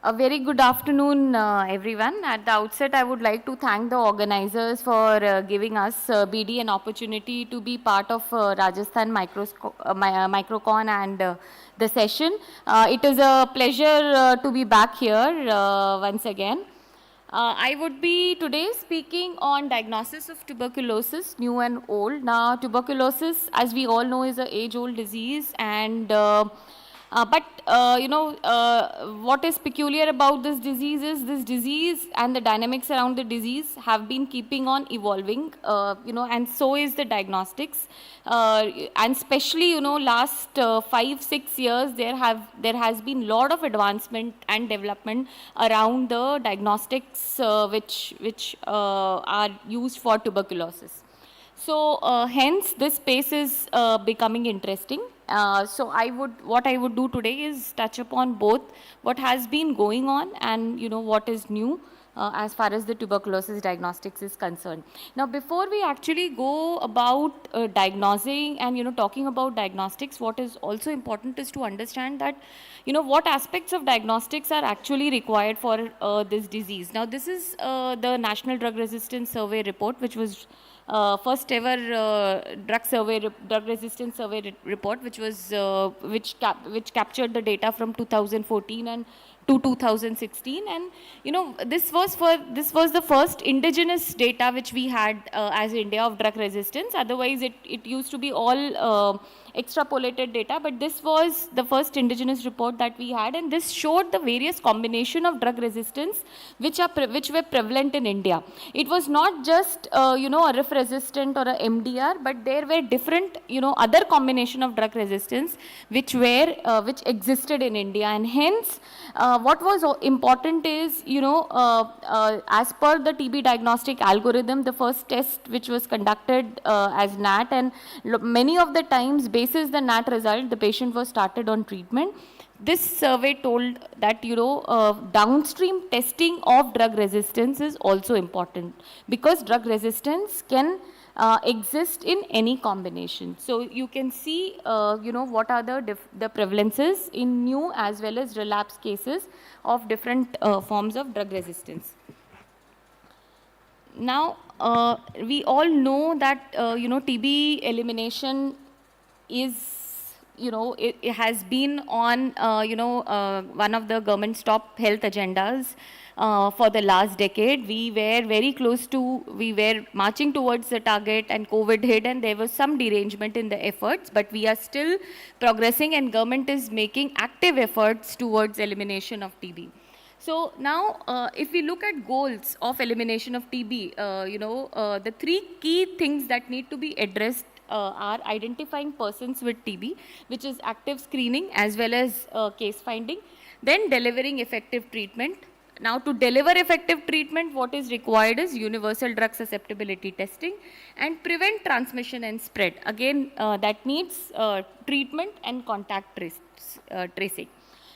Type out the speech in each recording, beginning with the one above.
A very good afternoon, everyone. At the outset, I would like to thank the organizers for giving us, BD, an opportunity to be part of Rajasthan Microcon and the session. It is a pleasure to be back here once again. I would be today speaking on diagnosis of tuberculosis, new and old. Now, tuberculosis, as we all know, is an age-old disease, and what is peculiar about this disease is this disease and the dynamics around the disease have been keeping on evolving, and so is the diagnostics. And especially, last 5-6 years, there has been lot of advancement and development around the diagnostics which are used for tuberculosis. So hence this space is becoming interesting. So what I would do today is touch upon both what has been going on and what is new as far as the tuberculosis diagnostics is concerned. Now, before we actually go about diagnosing and talking about diagnostics, what is also important is to understand that what aspects of diagnostics are actually required for this disease. Now, this is the National Drug Resistance Survey report, which was first ever drug resistance survey report, which was which captured the data from 2014 and to 2016, and this was the first indigenous data which we had as India of drug resistance. Otherwise, it used to be all extrapolated data, but this was the first indigenous report that we had, and this showed the various combination of drug resistance which were prevalent in India. It was not just a RIF resistant or a MDR, but there were different other combination of drug resistance which existed in India, and hence what was important is as per the TB diagnostic algorithm, the first test which was conducted as NAT, and many of the times basis the NAT result, the patient was started on treatment. This survey told that downstream testing of drug resistance is also important, because drug resistance can exist in any combination. So you can see what are the prevalences in new as well as relapse cases of different forms of drug resistance. Now, we all know that TB elimination is it has been on one of the government's top health agendas for the last decade. We were marching towards the target, and COVID hit, and there was some derangement in the efforts, but we are still progressing, and government is making active efforts towards elimination of TB. So now, if we look at goals of elimination of TB, the three key things that need to be addressed are identifying persons with TB, which is active screening as well as case finding, then delivering effective treatment. Now, to deliver effective treatment, what is required is universal drug susceptibility testing and prevent transmission and spread. Again, that needs treatment and contact tracing.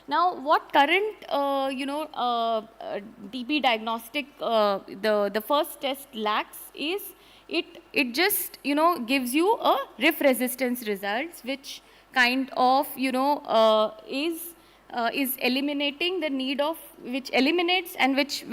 Now, what current TB diagnostic, the first test lacks is it just gives you a RIF resistance results, which kind of is eliminating the need of, which eliminates and which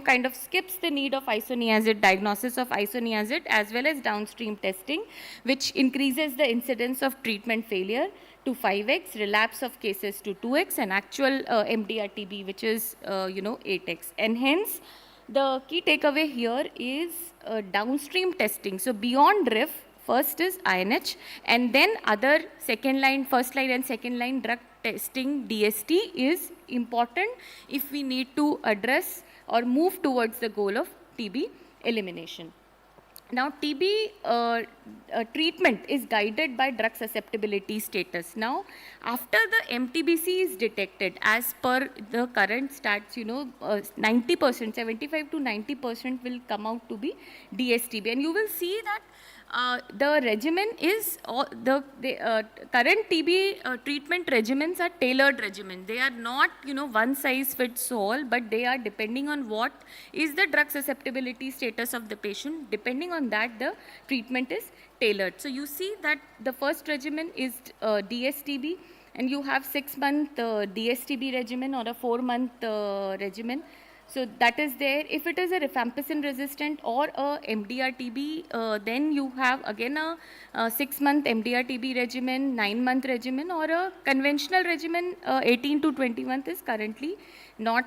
kind of skips the need of isoniazid, diagnosis of isoniazid, as well as downstream testing, which increases the incidence of treatment failure to 5x, relapse of cases to 2x, and actual MDR TB, which is 8x. And hence, the key takeaway here is downstream testing. So beyond RIF, first is INH, and then other second line, first line and second line drug testing, DST, is important if we need to address or move towards the goal of TB elimination. Now, TB treatment is guided by drug susceptibility status. Now, after the MTBC is detected, as per the current stats, 90%, 75 to 90% will come out to be DSTB, and you will see that the regimen is, the current TB treatment regimens are tailored regimens. They are not, one size fits all, but they are depending on what is the drug susceptibility status of the patient. Depending on that, the treatment is tailored. So you see that the first regimen is DSTB, and you have 6-month DSTB regimen or a 4-month regimen. So that is there. If it is a rifampicin resistant or a MDR-TB, then you have again a 6-month MDR-TB regimen, 9-month regimen, or a conventional regimen. 18 to 20 months is currently not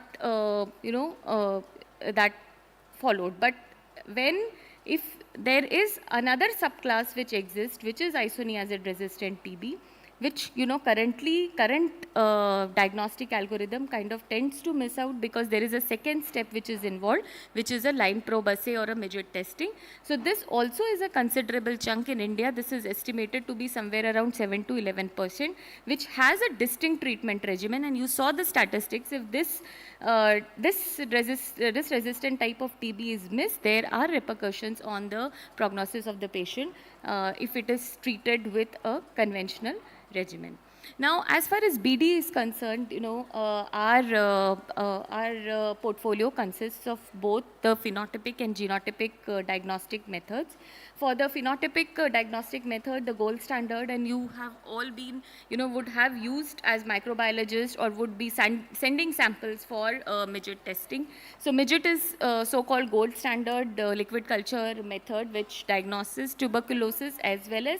that followed. But if there is another subclass which exists, which is isoniazid resistant TB, which current diagnostic algorithm kind of tends to miss out, because there is a second step which is involved, which is a line probe assay or a midget testing. So this also is a considerable chunk in India. This is estimated to be somewhere around 7 to 11%, which has a distinct treatment regimen. And you saw the statistics. If this resistant type of TB is missed, there are repercussions on the prognosis of the patient if it is treated with a conventional regimen. Now, as far as BD is concerned, our portfolio consists of both the phenotypic and genotypic diagnostic methods. For the phenotypic diagnostic method, the gold standard, and you have all been, would have used as microbiologists or would be sending samples for midget testing. So midget is so-called gold standard liquid culture method, which diagnoses tuberculosis as well as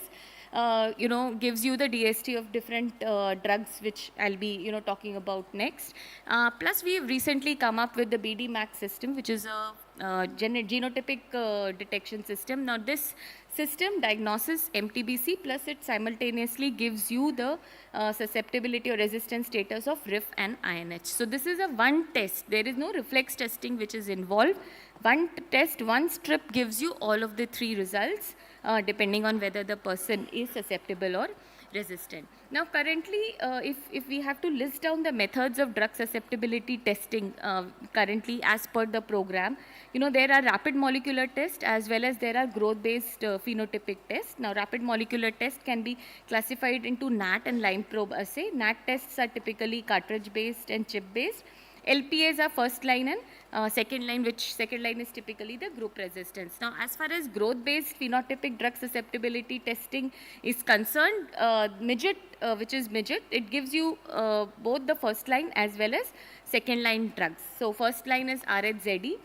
gives you the DST of different drugs, which I'll be, talking about next. Plus, we have recently come up with the BD Max system, which is a genotypic detection system. Now, this system diagnoses MTBC, plus it simultaneously gives you the susceptibility or resistance status of RIF and INH. So, this is a one test. There is no reflex testing which is involved. One test, one strip gives you all of the three results, depending on whether the person is susceptible or resistant. Now, currently, if we have to list down the methods of drug susceptibility testing currently as per the program, there are rapid molecular tests as well as there are growth-based phenotypic tests. Now, rapid molecular test can be classified into NAT and line probe assay. NAT tests are typically cartridge-based and chip-based. LPAs are first line and second line, which second line is typically the group resistance. Now, as far as growth-based phenotypic drug susceptibility testing is concerned, midget, which is midget, it gives you both the first line as well as second line drugs. So, first line is RHZD.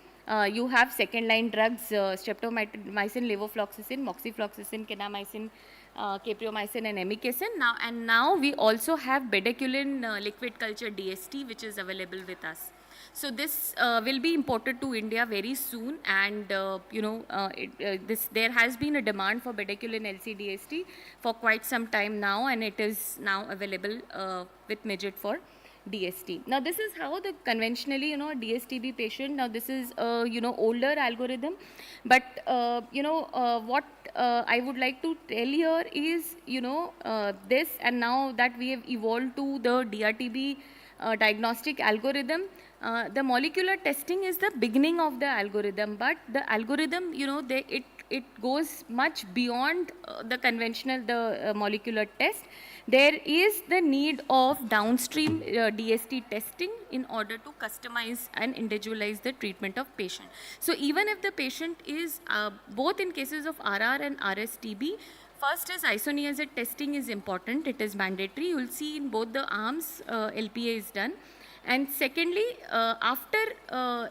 You have second line drugs, streptomycin, levofloxacin, moxifloxacin, kanamycin, capreomycin and amikacin. Now we also have bedaquiline liquid culture DST, which is available with us. So this will be imported to India very soon, and there has been a demand for bedaquiline LC-DST for quite some time now, and it is now available with midget for DST. Now this is how the conventionally, DSTB patient, now this is older algorithm, but what I would like to tell here is, this, and now that we have evolved to the DRTB diagnostic algorithm, the molecular testing is the beginning of the algorithm, but the algorithm, it goes much beyond the conventional, molecular test. There is the need of downstream DST testing in order to customize and individualize the treatment of patient. So even if the patient is, both in cases of RR and RSTB, first is isoniazid testing is important, it is mandatory. You will see in both the arms LPA is done. And secondly, after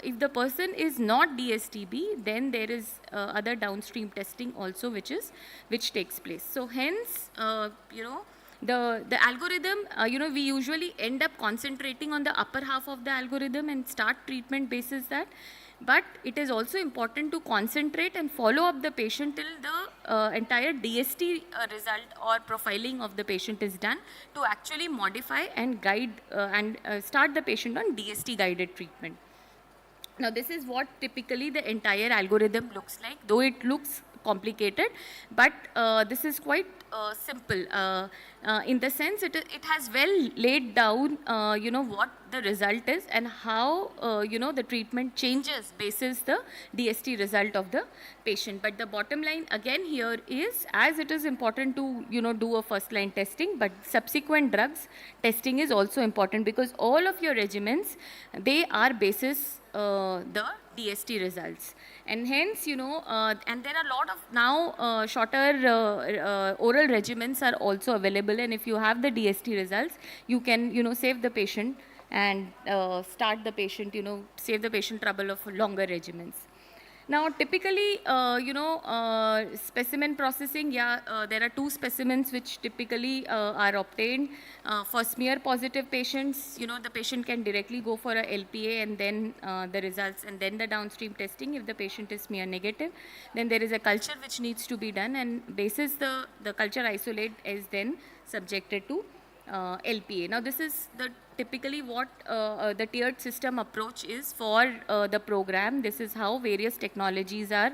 if the person is not DSTB, then there is other downstream testing also which takes place. So hence, the algorithm, we usually end up concentrating on the upper half of the algorithm and start treatment basis that. But it is also important to concentrate and follow up the patient till the entire DST result or profiling of the patient is done, to actually modify and guide and start the patient on DST guided treatment. Now this is what typically the entire algorithm looks like, though it looks complicated, but this is quite simple in the sense it has well laid down what the result is and how the treatment changes basis the DST result of the patient. But the bottom line again here is, as it is important to do a first line testing, but subsequent drugs testing is also important, because all of your regimens, they are basis the DST results. And hence, and there are a lot of now shorter oral regimens are also available, and if you have the DST results, you can, save the patient and start the patient, save the patient trouble of longer regimens. Now, typically, specimen processing, there are two specimens which typically are obtained. For smear positive patients, the patient can directly go for a LPA and then the results and then the downstream testing. If the patient is smear negative, then there is a culture which needs to be done, and basis the culture isolate is then subjected to LPA. Now, this is typically what the tiered system approach is for the program. This is how various technologies are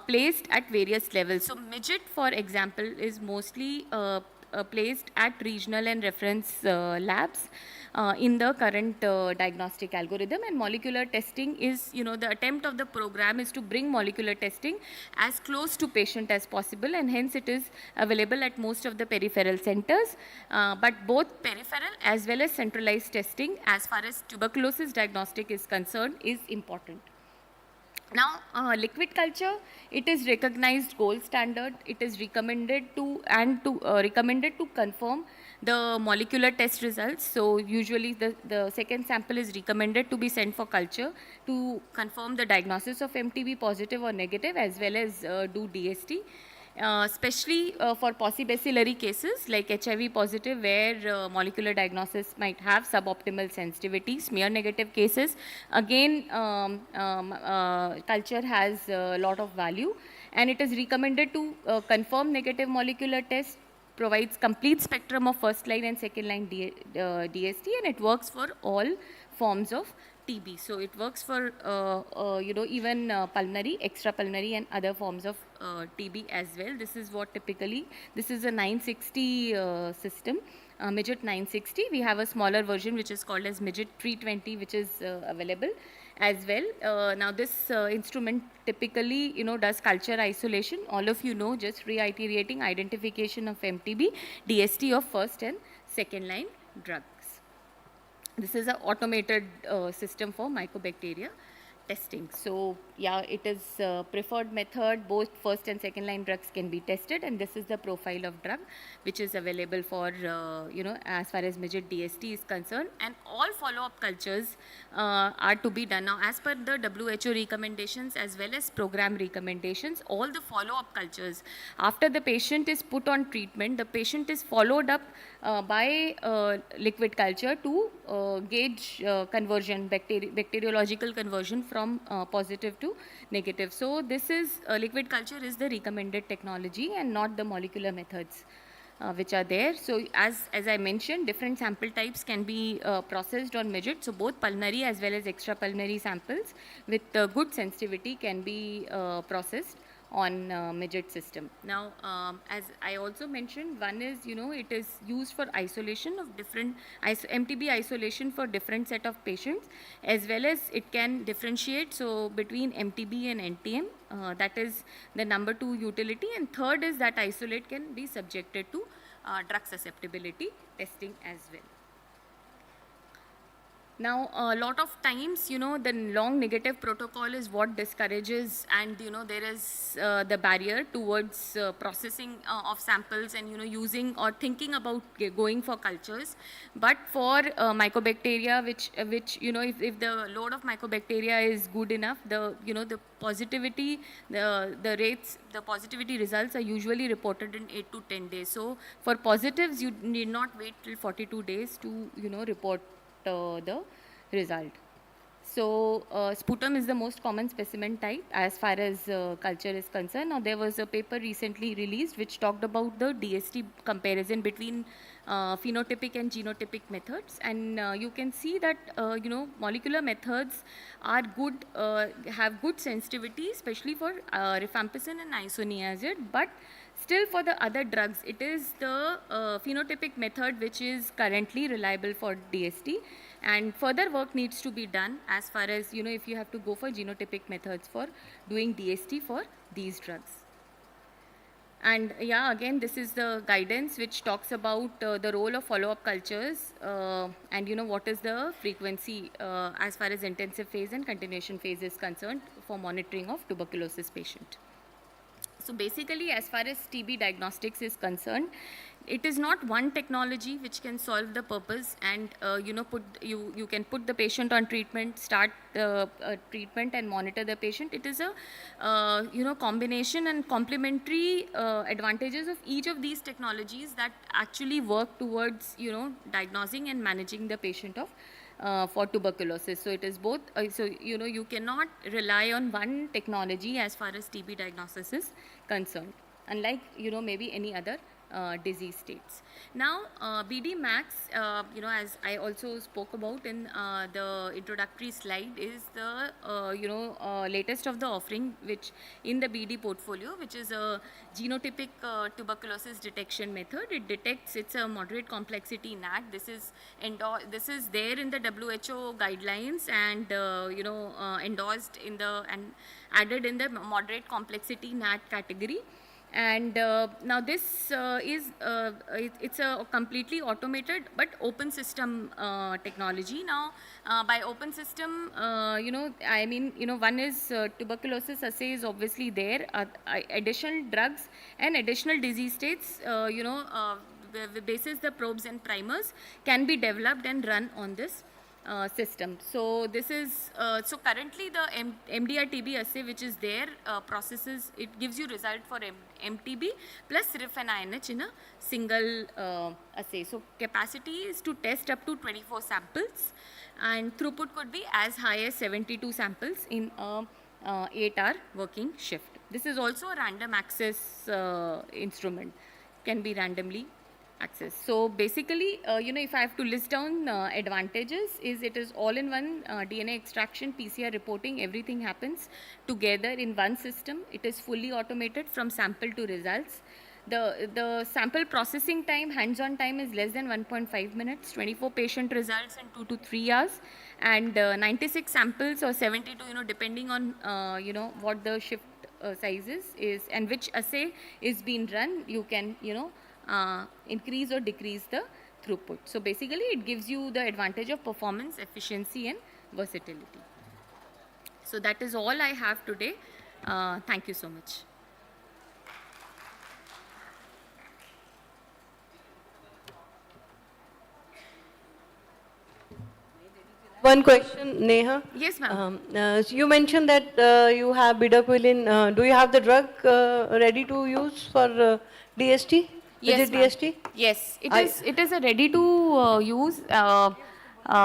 placed at various levels. So, midget, for example, is mostly placed at regional and reference labs in the current diagnostic algorithm, and molecular testing is, the attempt of the program is to bring molecular testing as close to patient as possible, and hence it is available at most of the peripheral centers, but both peripheral as well as centralized testing as far as tuberculosis diagnostic is concerned is important. Now, liquid culture, it is recognized gold standard. It is recommended to confirm the molecular test results. So, usually the second sample is recommended to be sent for culture to confirm the diagnosis of MTB positive or negative, as well as do DST. Especially for possibacillary cases like HIV positive, where molecular diagnosis might have suboptimal sensitivity. Smear negative cases, again, culture has a lot of value, and it is recommended to confirm negative molecular test, provides complete spectrum of first line and second line DST, and it works for all forms of TB. So, it works for even pulmonary, extrapulmonary and other forms of TB as well. This is what typically, this is a 960 system, midget 960. We have a smaller version which is called as midget 320, which is available as well. Now, this instrument typically, does culture isolation. All of you know, just reiterating, identification of MTB, DST of first and second line drugs. This is an automated system for mycobacteria testing. So, it is preferred method. Both first and second line drugs can be tested, and this is the profile of drug which is available for as far as midget DST is concerned, and all follow-up cultures are to be done. Now, as per the WHO recommendations as well as program recommendations, all the follow-up cultures after the patient is put on treatment, the patient is followed up by liquid culture to gauge conversion, bacteriological conversion from positive to negative. So, this is liquid culture is the recommended technology and not the molecular methods which are there. So, as I mentioned, different sample types can be processed on midget. So, both pulmonary as well as extrapulmonary samples with good sensitivity can be processed on midget system. Now, as I also mentioned, one is, it is used for isolation of different MTB isolation for different set of patients, as well as it can differentiate so between MTB and NTM. That is the number 2 utility, and third is that isolate can be subjected to drug susceptibility testing as well. Now, a lot of times, the long negative protocol is what discourages, and there is the barrier towards processing of samples and using or thinking about going for cultures. But for mycobacteria, which if the load of mycobacteria is good enough, the positivity, the rates, the positivity results are usually reported in 8 to 10 days. So, for positives, you need not wait till 42 days to report the result. So, sputum is the most common specimen type as far as culture is concerned. Now, there was a paper recently released which talked about the DST comparison between phenotypic and genotypic methods, and you can see that molecular methods are good, have good sensitivity, especially for rifampicin and isoniazid, but still for the other drugs, it is the phenotypic method which is currently reliable for DST, and further work needs to be done as far as if you have to go for genotypic methods for doing DST for these drugs. And yeah, again, this is the guidance which talks about the role of follow-up cultures and what is the frequency as far as intensive phase and continuation phase is concerned for monitoring of tuberculosis patient. So basically, as far as TB diagnostics is concerned, it is not one technology which can solve the purpose and you can put the patient on treatment, start treatment and monitor the patient. It is a combination and complementary advantages of each of these technologies that actually work towards diagnosing and managing the patient of for tuberculosis. So it is both. So you cannot rely on one technology as far as TB diagnosis is concerned, unlike maybe any other disease states. Now, BD Max, as I also spoke about in the introductory slide, is the latest of the offering which in the BD portfolio, which is a genotypic tuberculosis detection method. It detects, it's a moderate complexity NAT. This is there in the WHO guidelines and endorsed in the and added in the moderate complexity NAT category. And now this it's a completely automated but open system technology. Now by open system, I mean, one is tuberculosis assay is obviously there. Additional drugs and additional disease states, the basis the probes and primers can be developed and run on this system. So this is so currently the MDR-TB assay which is there processes, it gives you result for MTB plus RIF and INH in a single assay. So capacity is to test up to 24 samples and throughput could be as high as 72 samples in a 8-hour working shift. This is also a random access instrument, can be randomly access. So basically, if I have to list down advantages, is it is all in one DNA extraction, PCR reporting, everything happens together in one system. It is fully automated from sample to results. The sample processing time, hands-on time is less than 1.5 minutes, 24 patient results in 2 to 3 hours, and 96 samples or 72, depending on, what the shift size is and which assay is being run, you can, increase or decrease the throughput. So basically it gives you the advantage of performance, efficiency and versatility. So that is all I have today. Thank you so much. One question, Neha. Yes, ma'am. So you mentioned that you have bidaquilin. Do you have the drug ready to use for DST? Yes, Is it ma'am. DST? Yes, it is a ready to use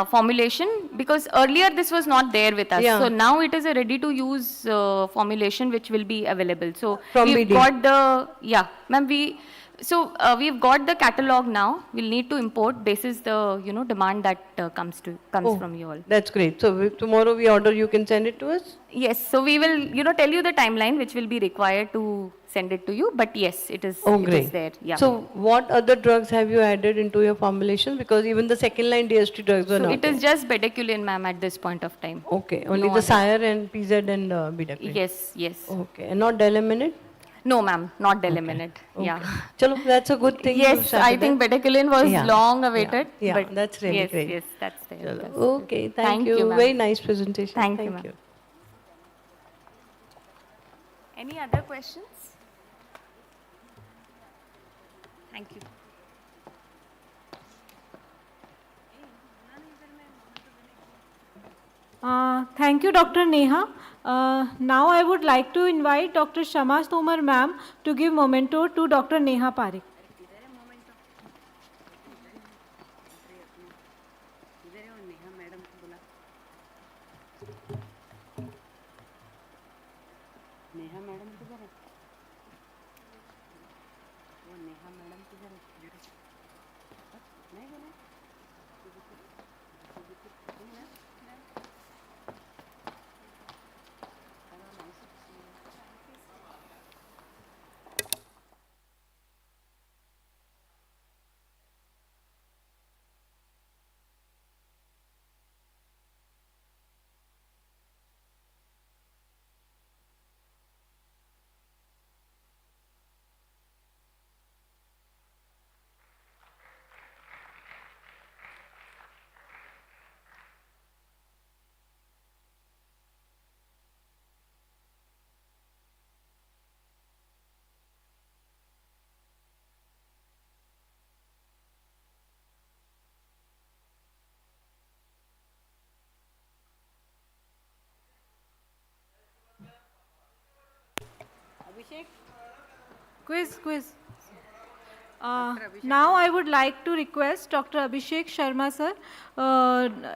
formulation, because earlier this was not there with us. Yeah. So now it is a ready to use formulation which will be available. So From we've BD. got the, yeah, ma'am, we've got the catalog now. We'll need to import basis the demand that comes from you all. That's great. So tomorrow we order, you can send it to us? Yes, so we will tell you the timeline which will be required to send it to you, but yes, it is Oh, it great. is there. Yeah. So what other drugs have you added into your formulation? Because even the second line DST drugs are So not it is there. just bedaquiline, ma'am, at this point of time. Okay, only No the other. Sire and PZ and bidaquilin. Yes, yes. Okay, and not delaminate? No, ma'am, not delaminate. Okay. Yeah. Chalo, that's a good thing. you Yes, I started think that. bedaquiline was Yeah, long awaited. Yeah, but that's really yes, great. Yes, that's there. Chalo, That's okay, thank you. ma'am. Very nice presentation. Thank you, ma'am. you. Any other questions? Thank you. Thank you, Dr. Neha. Now I would like to invite Dr. Shama Tomar ma'am to give memento to Dr. Neha Parekh. Quiz. Now I would like to request Dr. Abhishek Sharma sir,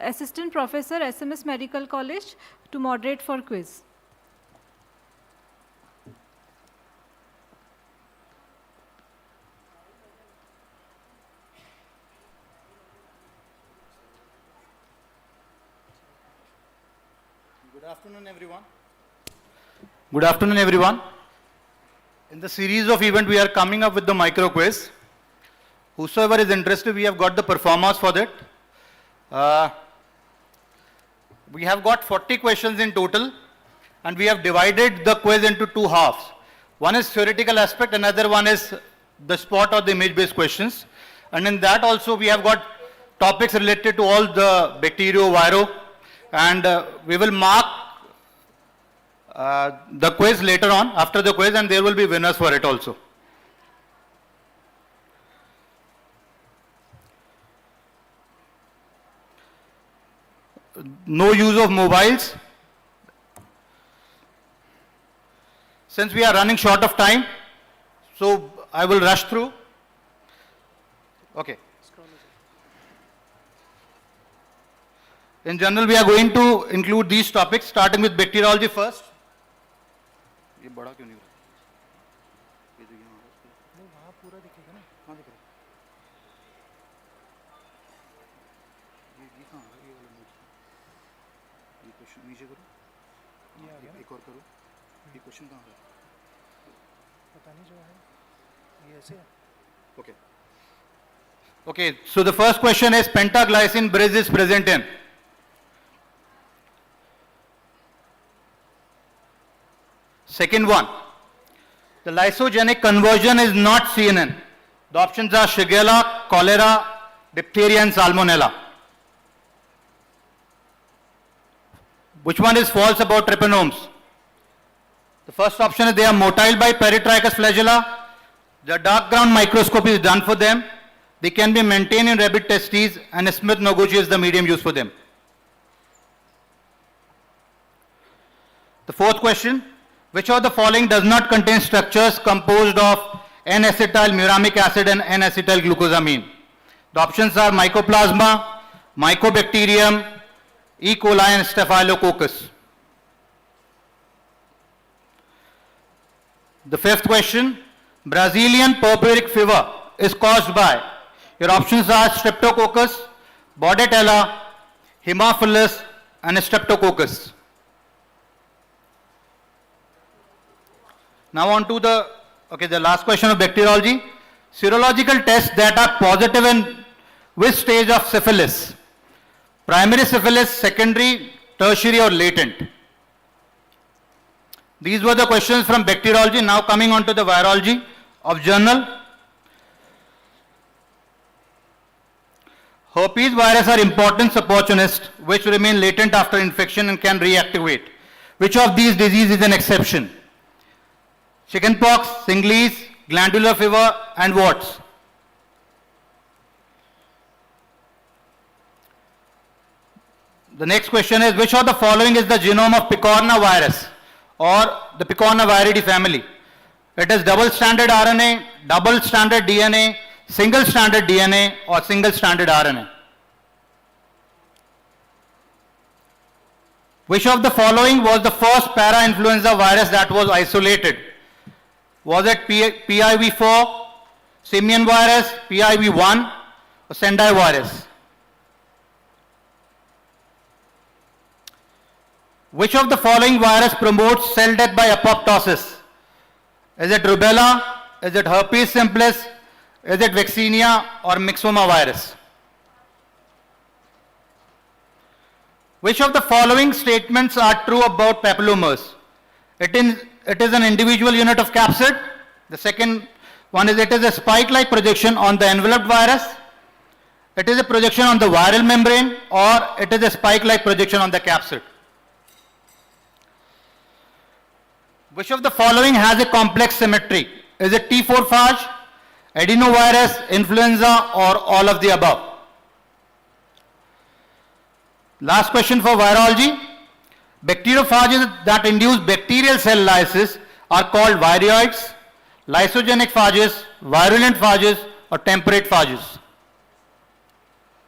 Assistant Professor, SMS Medical College, to moderate for quiz. Good afternoon, everyone. Good afternoon, everyone. In the series of events, we are coming up with the micro quiz. Whosoever is interested, we have got the performers for that. We have got 40 questions in total, and we have divided the quiz into two halves. One is theoretical aspect, another one is the spot or the image-based questions. And in that also, we have got topics related to all the bacterio, viro, and we will mark the quiz later on, after the quiz, and there will be winners for it also. No use of mobiles. Since we are running short of time, so I will rush through. Okay. In general, we are going to include these topics, starting with bacteriology first. ये बड़ा क्यों नहीं हो रहा? ये जो यहाँ नहीं वहाँ पूरा दिखेगा ना? कहाँ दिख रहा है? ये कहाँ है? ये वाला नोट्स ये क्वेश्चन नीचे करो ये आ गया एक और करो ये क्वेश्चन कहाँ है? पता नहीं जो है ये ऐसे है Okay, so the first question is pentaglycine bridge is present in second one, the lysogenic conversion is not seen in. The options are Shigella, cholera, diphtheria and salmonella. Which one is false about trypanomes? The first option is they are motile by peritrichous flagella. The dark ground microscopy is done for them. They can be maintained in rabbit testes and Smith-Noguchi is the medium used for them. The fourth question, which of the following does not contain structures composed of N-acetyl muramic acid and N-acetyl glucosamine? The options are Mycoplasma, Mycobacterium, E. coli and Staphylococcus. The fifth question, Brazilian purpuric fever is caused by, your options are Streptococcus, Bordetella, Haemophilus and Streptococcus. Now on to the last question of bacteriology. Serological tests that are positive in which stage of syphilis? Primary syphilis, secondary, tertiary or latent? These were the questions from bacteriology. Now coming on to the virology of journal. Herpes virus are important opportunists which remain latent after infection and can reactivate. Which of these diseases is an exception? Chickenpox, Singles, glandular fever and warts. The next question is, which of the following is the genome of picorna virus or the picornaviridae family? It is double stranded RNA, double stranded DNA, single stranded DNA or single stranded RNA. Which of the following was the first para-influenza virus that was isolated? Was it PIV4, simian virus, PIV1 or Sendai virus? Which of the following virus promotes cell death by apoptosis? Is it rubella, is it herpes simplex, is it vaccinia or myxoma virus? Which of the following statements are true about papillomas? It is an individual unit of capsid. The second one is it is a spike-like projection on the enveloped virus. It is a projection on the viral membrane or it is a spike-like projection on the capsid. Which of the following has a complex symmetry? Is it T4 phage, adenovirus, influenza or all of the above? Last question for virology. Bacteriophages that induce bacterial cell lysis are called viroids, lysogenic phages, virulent phages, or temperate phages.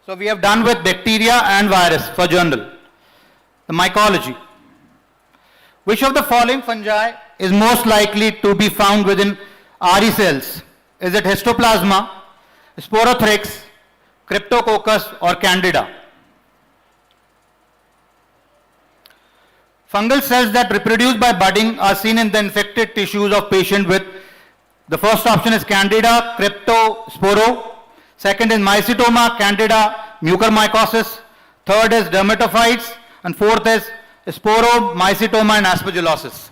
So we have done with bacteria and virus for journal. The mycology. Which of the following fungi is most likely to be found within RE cells? Is it histoplasma, sporothrix, cryptococcus, or candida? Fungal cells that reproduce by budding are seen in the infected tissues of patient with, the first option is candida, crypto, sporo. Second is mycetoma, candida, mucormycosis. Third is dermatophytes. And fourth is sporo, mycetoma, and aspergillosis.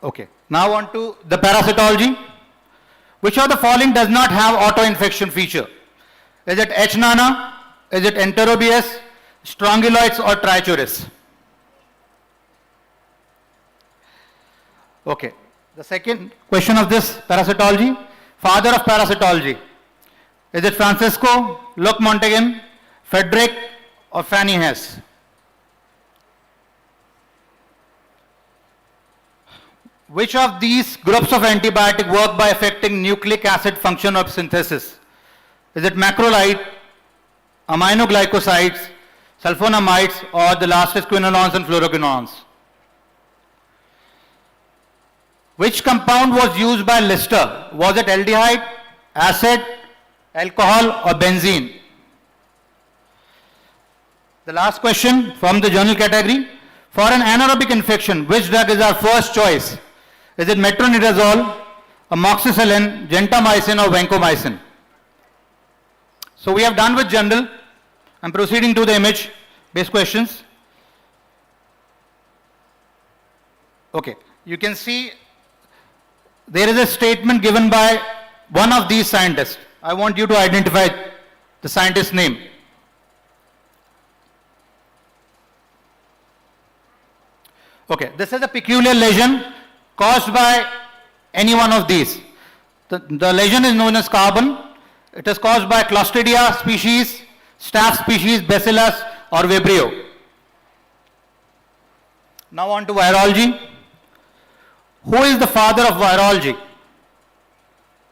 Okay. Now on to the parasitology. Which of the following does not have autoinfection feature? Is it H. nana? Is it Enterobius, Strongyloids, or Trichuris? Okay. The second question of this parasitology, father of parasitology. Is it Francisco, Luc Montagin, Frederick, or Fanny Hess? Which of these groups of antibiotic work by affecting nucleic acid function of synthesis? Is it macrolide, aminoglycosides, sulfonamides, or the last is quinolones and fluoroquinolones? Which compound was used by Lister? Was it aldehyde, acid, alcohol, or benzene? The last question from the journal category. For an anaerobic infection, which drug is our first choice? Is it metronidazole, amoxicillin, gentamicin, or vancomycin? So we have done with general. I'm proceeding to the image-based questions. Okay, you can see there is a statement given by one of these scientists. I want you to identify the scientist's name. Okay, this is a peculiar lesion caused by any one of these. The lesion is known as carbon. It is caused by Clostridia species, Staph species, Bacillus, or Vibrio. Now on to virology. Who is the father of virology?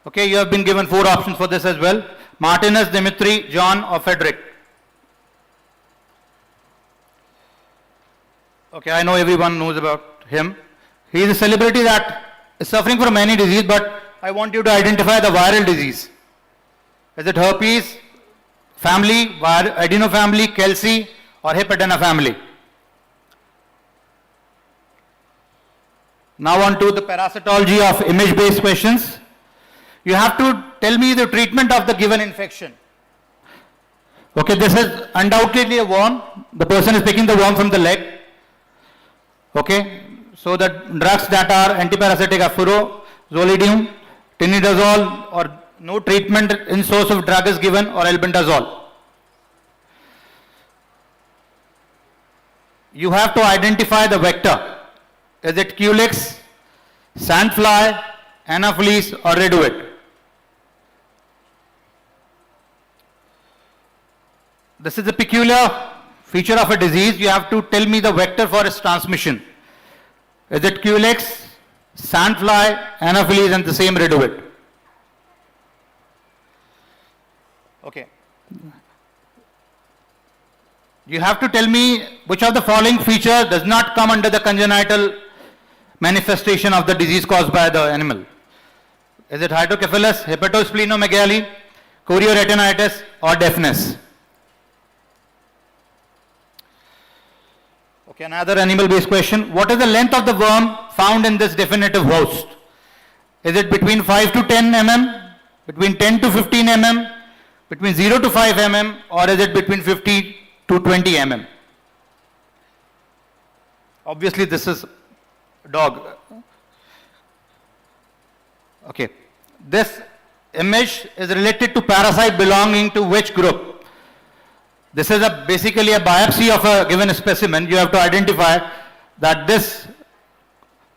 Okay, you have been given 4 options for this as well. Martinus, Dimitri, John, or Frederick. Okay, I know everyone knows about him. He is a celebrity that is suffering from many disease, but I want you to identify the viral disease. Is it herpes family, adeno family, Kelsey, or Hep adena family? Now on to the parasitology of image-based questions. You have to tell me the treatment of the given infection. Okay, this is undoubtedly a worm. The person is picking the worm from the leg. Okay, so the drugs that are antiparasitic are furazolidium, tinidazole, or no treatment in source of drug is given, or albendazole. You have to identify the vector. Is it Culex, sandfly, anopheles, or redwood? This is a peculiar feature of a disease. You have to tell me the vector for its transmission. Is it Culex, sandfly, anopheles, and the same redwood? Okay. You have to tell me which of the following feature does not come under the congenital manifestation of the disease caused by the animal. Is it hydrocephalus, hepatosplenomegaly, chorioretinitis, or deafness? Okay, another animal-based question. What is the length of the worm found in this definitive host? Is it between 5 to 10 mm, between 10 to 15 mm, between 0 to 5 mm, or is it between 50 to 20 mm? Obviously, this is dog. Okay. This image is related to parasite belonging to which group? This is basically a biopsy of a given specimen. You have to identify that this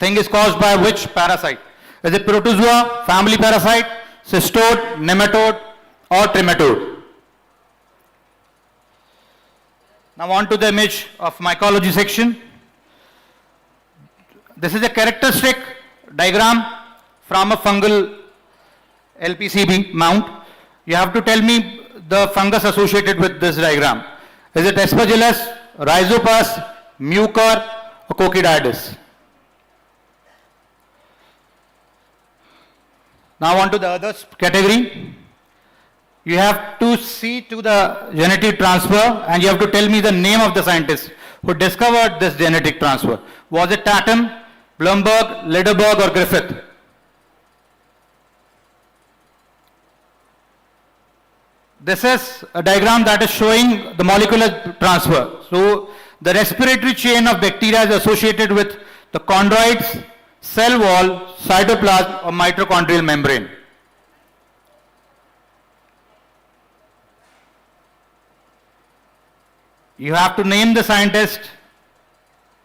thing is caused by which parasite. Is it protozoa, family parasite, cystode, nematode, or trematode? Now on to the image of mycology section. This is a characteristic diagram from a fungal LPCB mount. You have to tell me the fungus associated with this diagram. Is it Aspergillus, Rhizopus, Mucor, or Coccidioides? Now on to the other category. You have to see to the genetic transfer and you have to tell me the name of the scientist who discovered this genetic transfer. Was it Tatum, Blumberg, Lederberg, or Griffith? This is a diagram that is showing the molecular transfer. So the respiratory chain of bacteria is associated with the chondroids, cell wall, cytoplasm, or mitochondrial membrane. You have to name the scientist.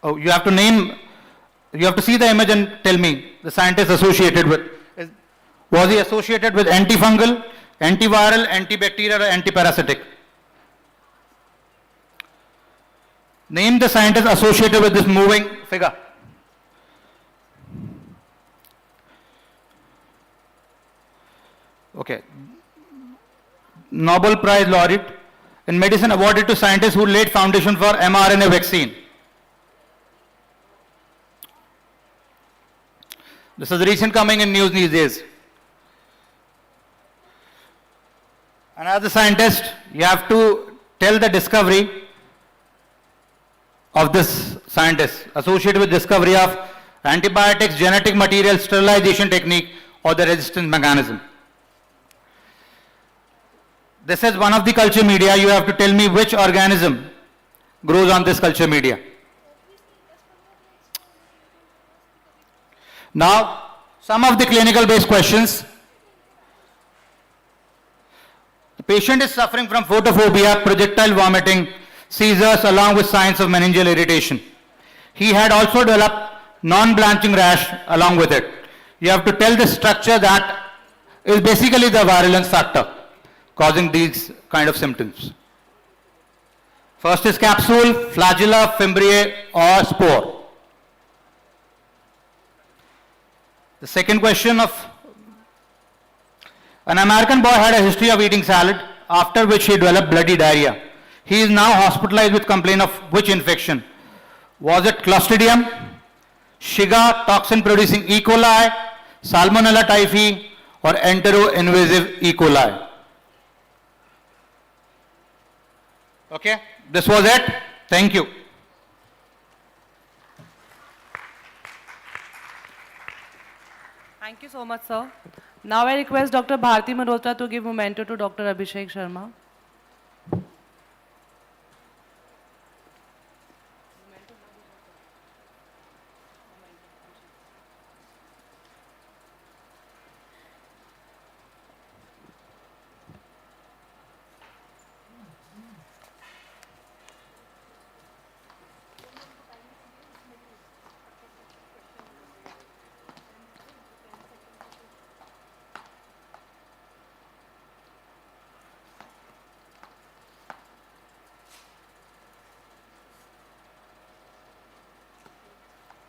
Oh, you have to see the image and tell me the scientist associated with. Was he associated with antifungal, antiviral, antibacterial, or antiparasitic? Name the scientist associated with this moving figure. Okay. Nobel Prize laureate in medicine awarded to scientists who laid foundation for mRNA vaccine. This is recent coming in news these days. Another scientist, you have to tell the discovery of this scientist associated with discovery of antibiotics, genetic material, sterilization technique, or the resistance mechanism. This is one of the culture media. You have to tell me which organism grows on this culture media. Now, some of the clinical based questions. The patient is suffering from photophobia, projectile vomiting, seizures along with signs of meningeal irritation. He had also developed non-blanching rash along with it. You have to tell the structure that is basically the virulence factor causing these kind of symptoms. First is capsule, flagella, fimbriae, or spore. The second question of an American boy had a history of eating salad, after which he developed bloody diarrhea. He is now hospitalized with complaint of which infection? Was it Clostridium, Shiga toxin producing E. coli, Salmonella typhi, or entero-invasive E. coli? Okay, this was it. Thank you. Thank you so much, sir. Now I request Dr. Bharti Malhotra to give memento to Dr. Abhishek Sharma.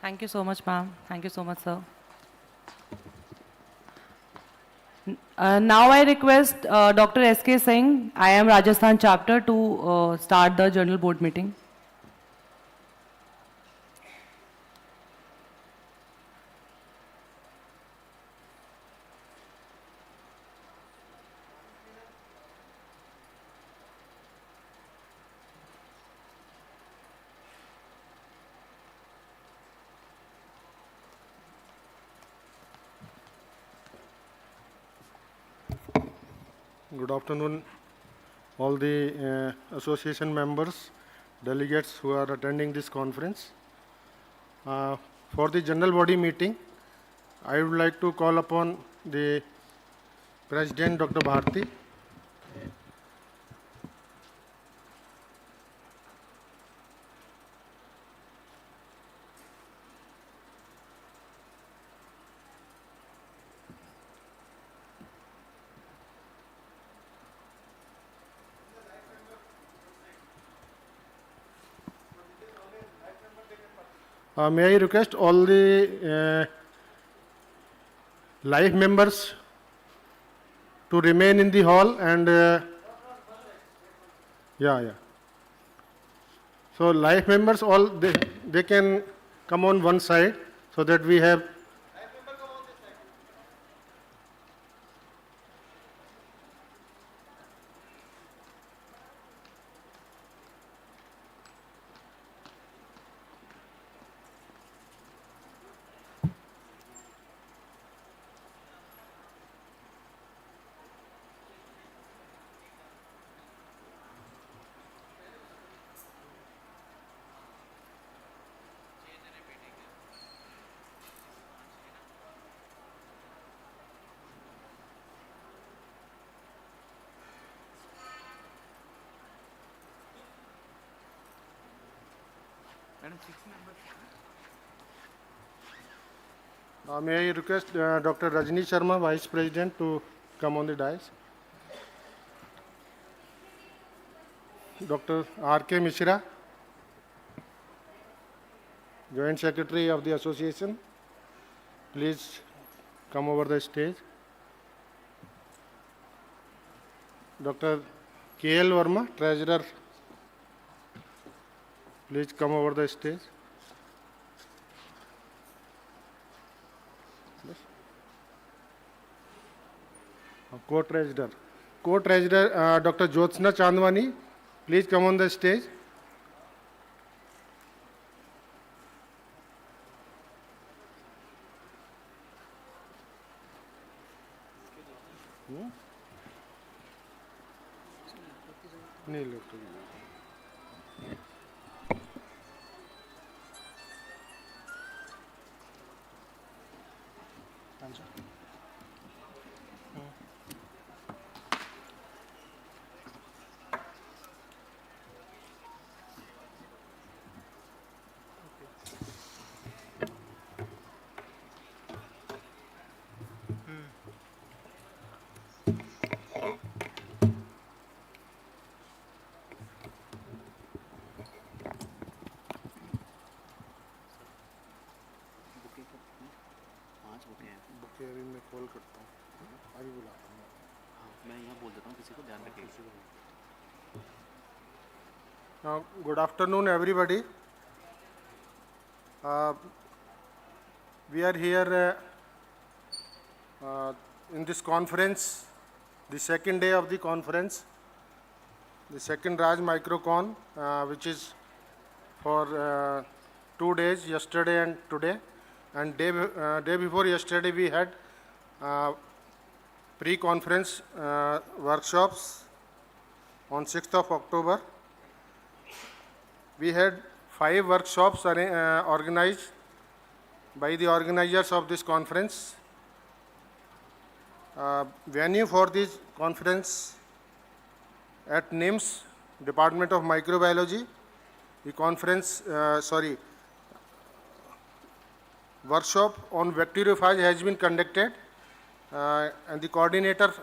Thank you so much, ma'am. Thank you so much, sir. Now I request Dr. S.K. Singh, IAMM Rajasthan Chapter, to start the journal board meeting. Good afternoon, all the association members, delegates who are attending this conference. For the general body meeting, I would like to call upon the President, Dr. Bharti. May I request all the live members to remain in the hall and yeah. So live members all they can come on one side so that we have. May I request Dr. Rajni Sharma, Vice President, to come on the dais. Dr. R.K. Mishra, Joint Secretary of the Association, please come over the stage. Dr. K.L. Verma, Treasurer, please come over the stage. Co-Treasurer Dr. Jyotsna Chandwani, please come on the stage. मैं call करता हूँ अभी बुलाता हूँ मैं यहाँ बोल देता हूँ किसी को ध्यान रखिए Good afternoon everybody. We are here in this conference, the second day of the conference, the second RAJMICROCON, which is for 2 days, yesterday and today. And day before yesterday we had pre-conference workshops on 6th of October. We had 5 workshops organized by the organizers of this conference. Venue for this conference at NIMS, Department of Microbiology. The conference, workshop on bacteriophage has been conducted and the coordinator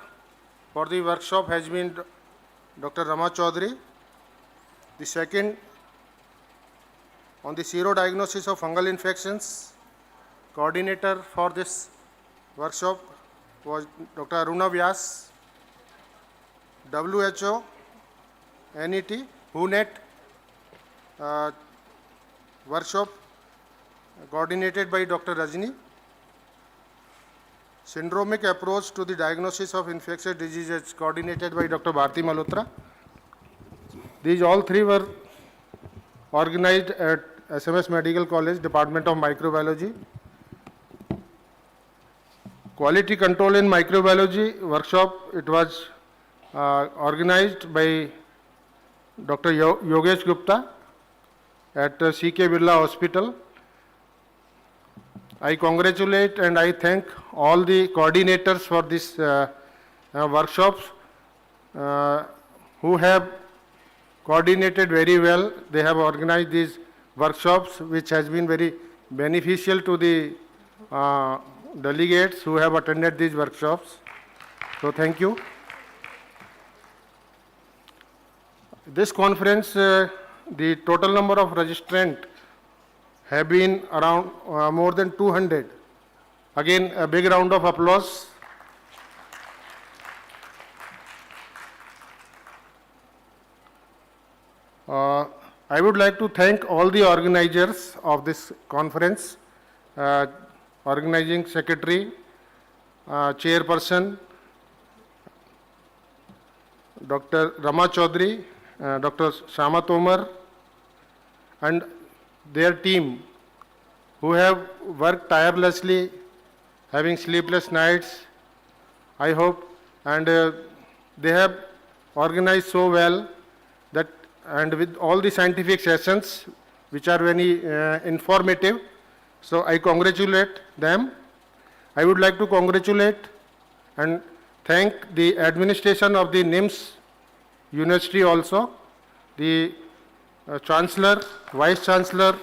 for the workshop has been Dr. Rama Chaudhary. The second on the sero-diagnosis of fungal infections, coordinator for this workshop was Dr. Aruna Vyas. WHO, NET, WHONET workshop coordinated by Dr. Rajni. Syndromic approach to the diagnosis of infectious diseases coordinated by Dr. Bharti Malhotra. These all 3 were organized at SMS Medical College, Department of Microbiology. Quality control in microbiology workshop, it was organized by Dr. Yogesh Gupta at CK Birla Hospital. I congratulate and I thank all the coordinators for this workshops who have coordinated very well. They have organized these workshops which has been very beneficial to the delegates who have attended these workshops. So thank you. This conference, the total number of registrants have been around more than 200. Again, a big round of applause. I would like to thank all the organizers of this conference, organizing secretary, chairperson, Dr. Rama Chaudhary, Dr. Shama Tomar, and their team who have worked tirelessly, having sleepless nights, I hope, and they have organized so well that, and with all the scientific sessions which are very informative, so I congratulate them. I would like to congratulate and thank the administration of the NIMS University also, the Chancellor, Vice Chancellor,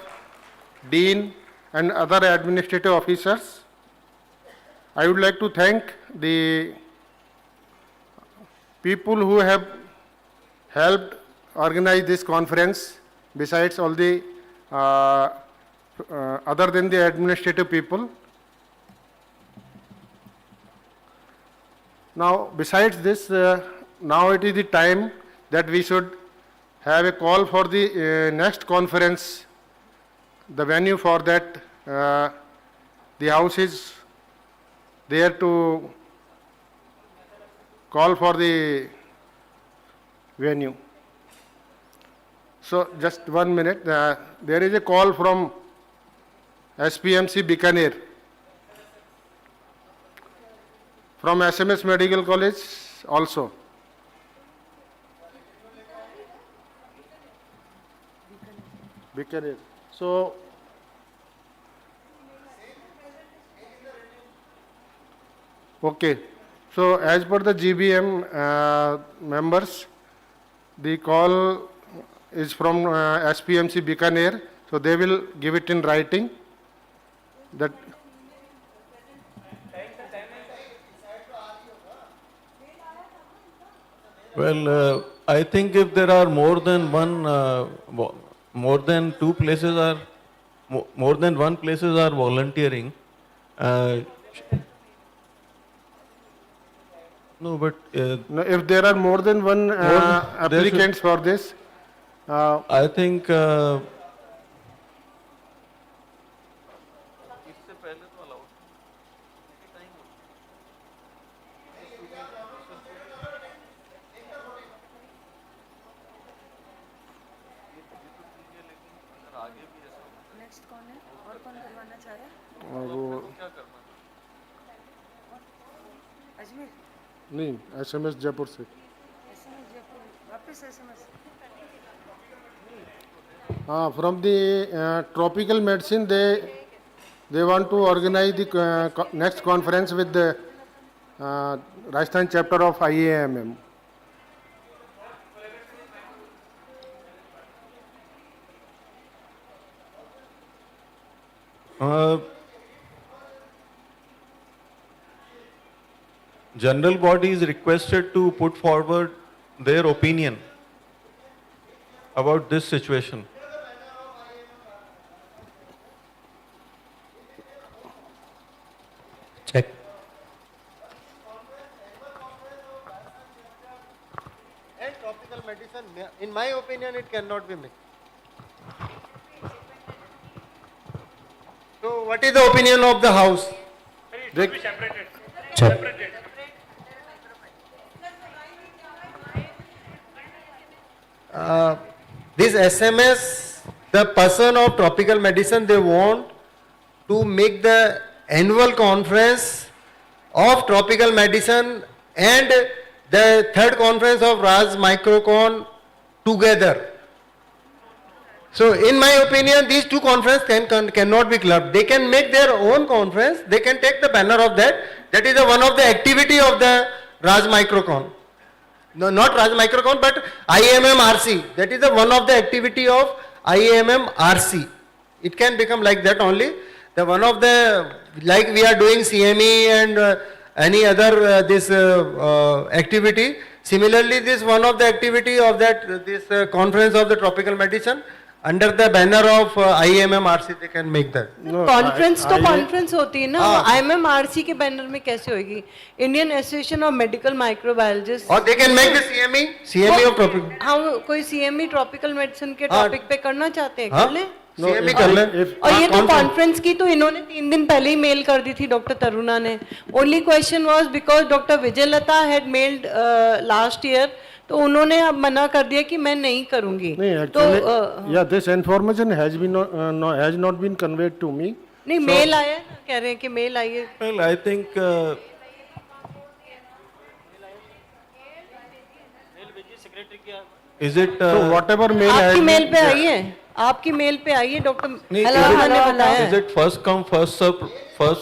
Dean and other administrative officers. I would like to thank the people who have helped organize this conference, besides all the other than the administrative people. Now, besides this, now it is the time that we should have a call for the next conference. The venue for that, the house is there to call for the venue. So, just 1 minute. There is a call from SPMC Bikaner, from SMS Medical College also. Bikaner. So, okay. So, as per the GBM members, the call is from SPMC Bikaner, so they will give it in writing. That well, I think if there are more than one, more than two places are, more than one places are volunteering. No, but no, if there are more than one applicants for this, I think नहीं SMS Jaipur से हाँ from the tropical medicine they want to organize the next conference with the Rajasthan chapter of IAMM. general body is requested to put forward their opinion about this situation. Check. And tropical medicine, in my opinion, it cannot be mixed. So, what is the opinion of the house? It should be separated. Check. Separated. This SMS, the person of tropical medicine, they want to make the annual conference of tropical medicine and the third conference of RAJMICROCON together. So, in my opinion, these two conferences cannot be clubbed. They can make their own conference. They can take the banner of that. That is one of the activity of the RAJMICROCON. No, not RAJMICROCON, but IAMM RC. That is one of the activity of IAMM RC. It can become like that only. The one of the, like we are doing CME and any other this activity. Similarly, this one of the activity of that this conference of the tropical medicine. under the banner of IAMM RC they can make that. Conference तो conference होती है ना, IMMRC के banner में कैसे होगी? Indian association of medical microbiologist. Or they can make the CME of tropical. हाँ, कोई CME ट्रॉपिकल मेडिसिन के टॉपिक पे करना चाहते हैं, कर लें। CME कर लें। और ये तो कॉन्फ्रेंस की तो इन्होंने 3 दिन पहले ही मेल कर दी थी डॉक्टर तरुणा ने। Only question was because doctor Vijayalata had mailed last year, तो उन्होंने अब मना कर दिया कि मैं नहीं करूंगी। नहीं, actually, yeah, this information has not been conveyed to me. नहीं, मेल आया है ना, कह रहे हैं कि मेल आई है। Well, I think is it So whatever mail has आपकी been- मेल पे आई है, आपकी मेल पे आई है डॉक्टर नहीं, तरुणा ने बताया। is it first come first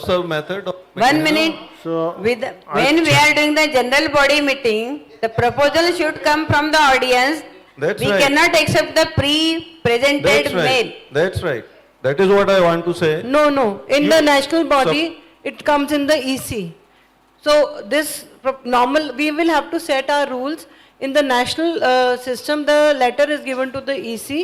serve method? Or 1 minute. So When we are doing the general body meeting, the proposal should come from the audience. That's We right. cannot accept the pre-presented That's mail. right. That's right. That is what I want to say. No, no, in the national body, it comes in the EC. So this normal, we will have to set our rules. In the national system, the letter is given to the EC,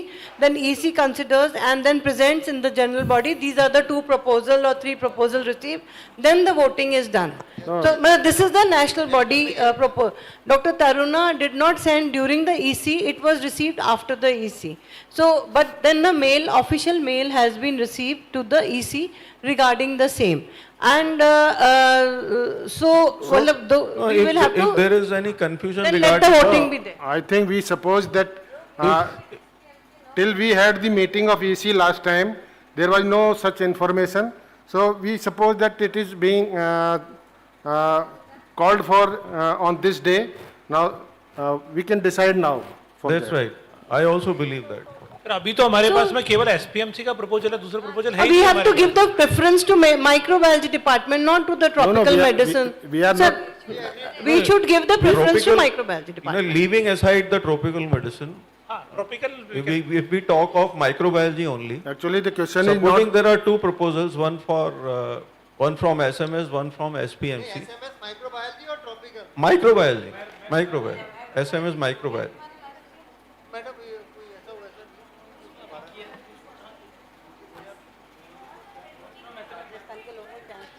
then EC considers and then presents in the general body. These are the 2 proposal or 3 proposal received, then the voting is done. So this is the national body Dr. Taruna did not send during the EC, it was received after the EC. So, but then the mail, official mail has been received to the EC regarding the same. And we will have If to, there is any confusion then let regarding the voting be there. I think we suppose that till we had the meeting of EC last time, there was no such information. So we suppose that it is being called for on this day. Now we can decide now. For That's that. right. I also believe that. Sir अभी तो हमारे पास में केवल SPMC का proposal है, दूसरा proposal है ही We नहीं have हमारे to give the preference to microbiology department, not to the tropical we are- medicine. we are Sir, not- we should give the preference to Tropical- microbiology department. Leaving aside the tropical medicine, हाँ, tropical if we talk of microbiology only, Actually, the question is supposing not. there are 2 proposals, one from SMS, one from SPMC. SMS microbiology or tropical? Microbiology. SMS microbiology. Madam, कोई ऐसा वैसा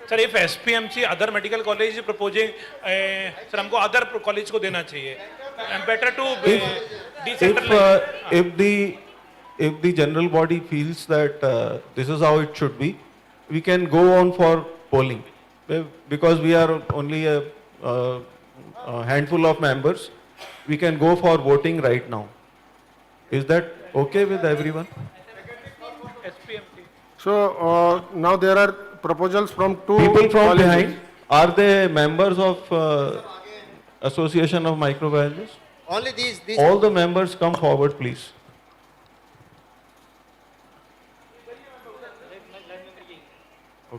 sir if SPMC other medical college proposing sir हमको other college को देना चाहिए, better to decentralise. If the general body feels that this is how it should be, we can go on for polling. Because we are only a handful of members, we can go for voting right now. Is that okay with everyone? So now there are proposals from 2 People from colleges. behind, are they members of Association of Microbiologists? Only these. All the members come forward, please.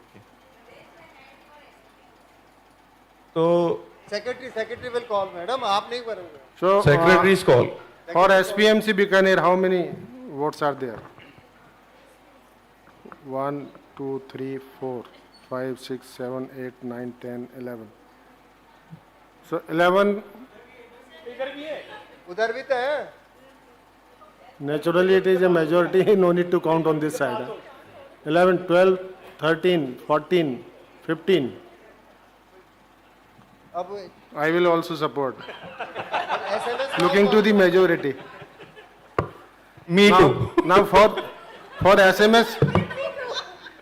Okay. So, Secretary will call, madam. आप नहीं करोगे. So secretary's call. for SPMC Bikaner, how many votes are there? 1, 2, 3, 4, 5, 6, 7, 8, 9, 10, 11. So 11, उधर भी तो है. naturally it is a majority, no need to count on this side. 11, 12, 13, 14, 15. अब I will also support. SMS Looking to the majority. Me Now, too. now for SMS,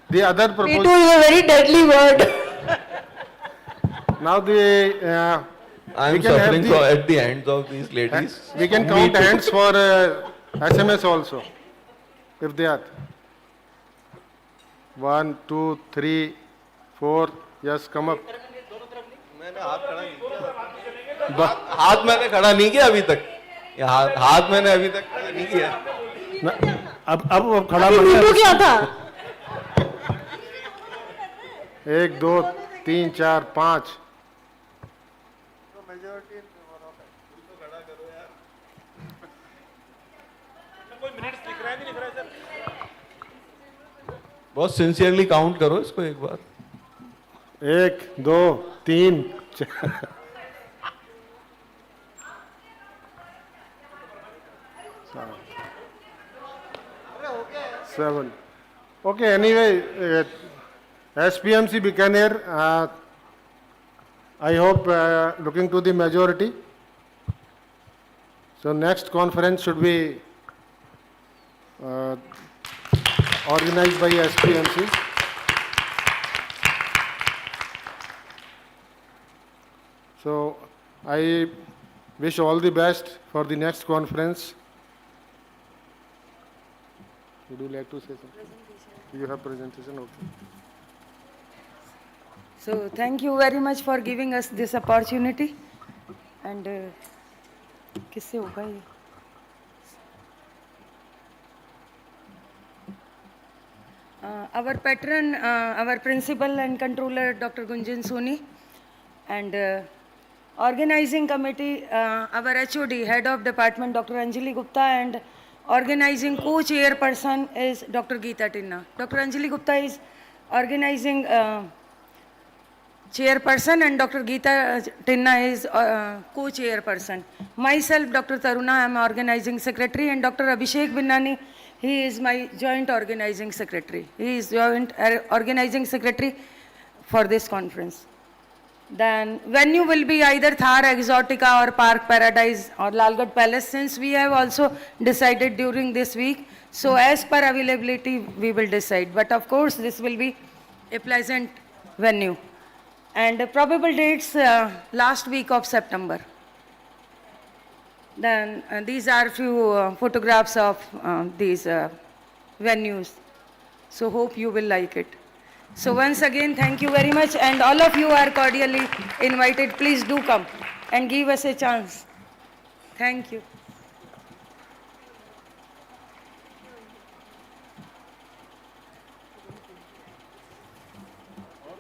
the other Me proposal. too is a very deadly word. Now the I am we can have suffering the- at the hands of these ladies. we can count hands for SMS also, if they are. 1, 2, 3, 4. Yes, come up. मैंने हाथ खड़ा नहीं किया. हाथ मैंने खड़ा नहीं किया अभी तक. हाथ मैंने अभी तक खड़ा नहीं किया. अब खड़ा अभी बनना मीटू क्या था? 1, 2, 3, 4, 5. कोई मिनट्स लिख रहा है, नहीं लिख रहा है सर? बहुत सिंसियरली काउंट करो इसको एक बार. 1, 2, 3, 4. 7. Okay, anyway, SPMC Bikaner, I hope looking to the majority. So next conference should be organized by SPMC. So I wish all the best for the next conference. Would you like to say something? You have presentation, okay. So thank you very much for giving us this opportunity. And किससे होगा ये? Our patron, our principal and controller, Dr. Gunjan Soni, and organizing committee, our HOD, head of department, Dr. Anjali Gupta, and organizing co-chairperson is Dr. Geeta Tinna. Dr. Anjali Gupta is organizing chairperson and Dr. Geeta Tinna is co-chairperson. Myself, Dr. Taruna, I am organizing secretary, and Dr. Abhishek Binnani, he is my joint organizing secretary. He is joint organizing secretary for this conference. Then venue will be either Thar Exotica or Park Paradise or Lalgarh Palace, since we have also decided during this week. So as per availability, we will decide. But of course, this will be a pleasant venue. And probable dates, last week of September. Then these are few photographs of these venues. So hope you will like it. So once again, thank you very much, and all of you are cordially invited. Please do come and give us a chance. Thank you.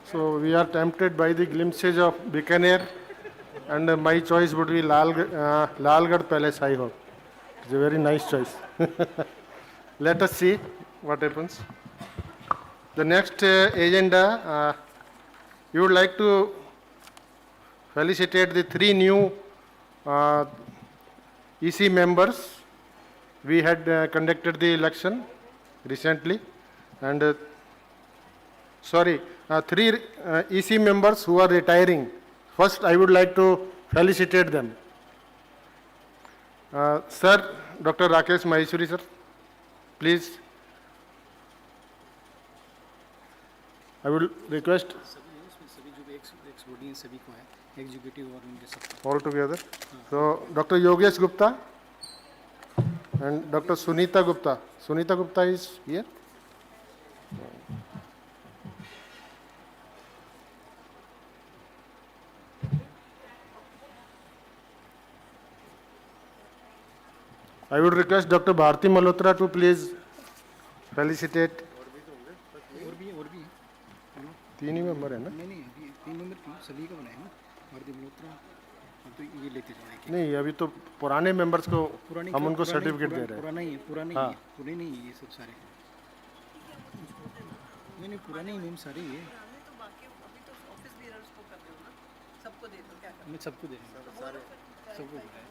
So we are tempted by the glimpses of Bikaner, and my choice would be Lalgarh Palace, I hope. It's a very nice choice. Let us see what happens. The next agenda, you would like to felicitate the 3 new EC members. We had conducted the election recently, and 3 EC members who are retiring. First, I would like to felicitate them. Sir, Dr. Rakesh Maheshwari, sir, please. I will request all together. So, Dr. Yogesh Gupta and Dr. Sunita Gupta. Sunita Gupta is here. I would request Dr. Bharti Malhotra to please felicitate. तीन ही member है ना? नहीं 3 member क्यों? सभी का बनाए ना, भारती मल्होत्रा, अब तो ये लेते जाएंगे। नहीं, अभी तो पुराने मेंबर्स को हम उनको सर्टिफिकेट दे रहे हैं। पुराना ही है, पुराने नहीं ये सब सारे। नहीं पुराने ही नेम सारे ही है। तो बाकी अभी तो ऑफिस बीयरर्स को कर रहे हो ना, सबको दे दो क्या? मैं सबको दे दूंगा, सारे सबको बुलाए।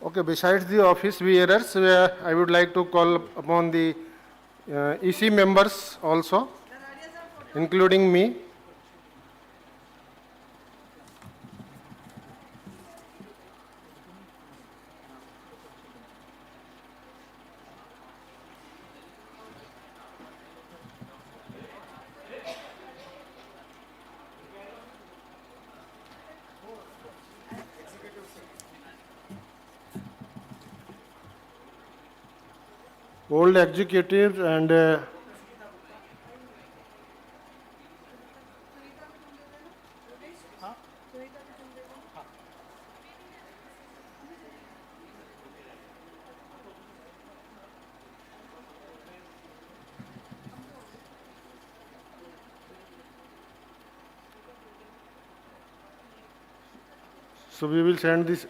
Okay, besides the office bearers, I would like to call upon the EC members also, including me. Old executives and so we will send these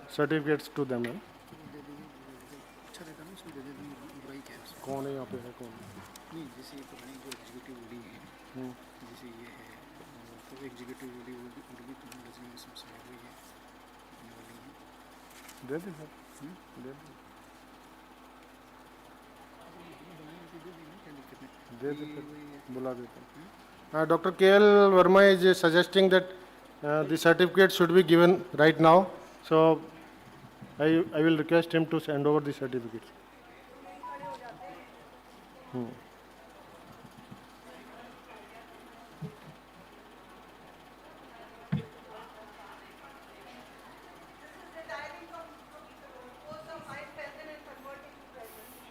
certificates to them. कौन है यहाँ पे है कौन नहीं जैसे पुरानी जो एग्जीक्यूटिव बॉडी है जैसे ये है तो एग्जीक्यूटिव बॉडी वो भी तुम्हारे रेजिग्नेशन में शामिल हुई है दे दे sir they they Dr. K.L. Verma is suggesting that the certificate should be given right now. So I will request him to send over the certificate.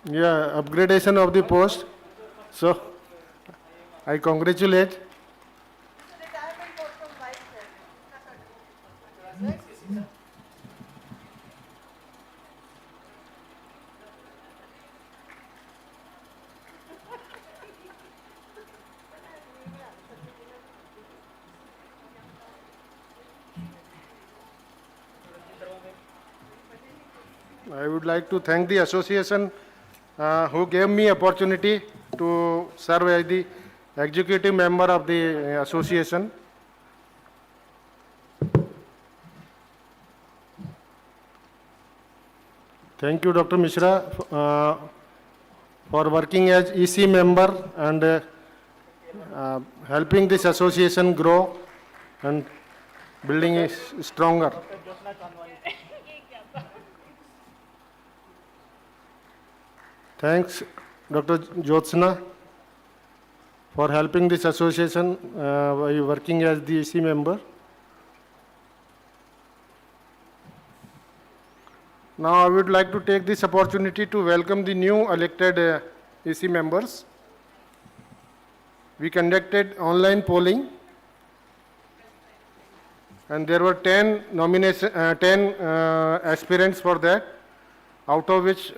Yeah, upgradation of the post. So I congratulate. I would like to thank the association who gave me opportunity to serve as the executive member of the association. Thank you, Dr. Mishra, for working as EC member and helping this association grow and building it stronger. Thanks, Dr. Jyotsna, for helping this association by working as the EC member. Now I would like to take this opportunity to welcome the new elected EC members. We conducted online polling and there were 10 aspirants for that, out of which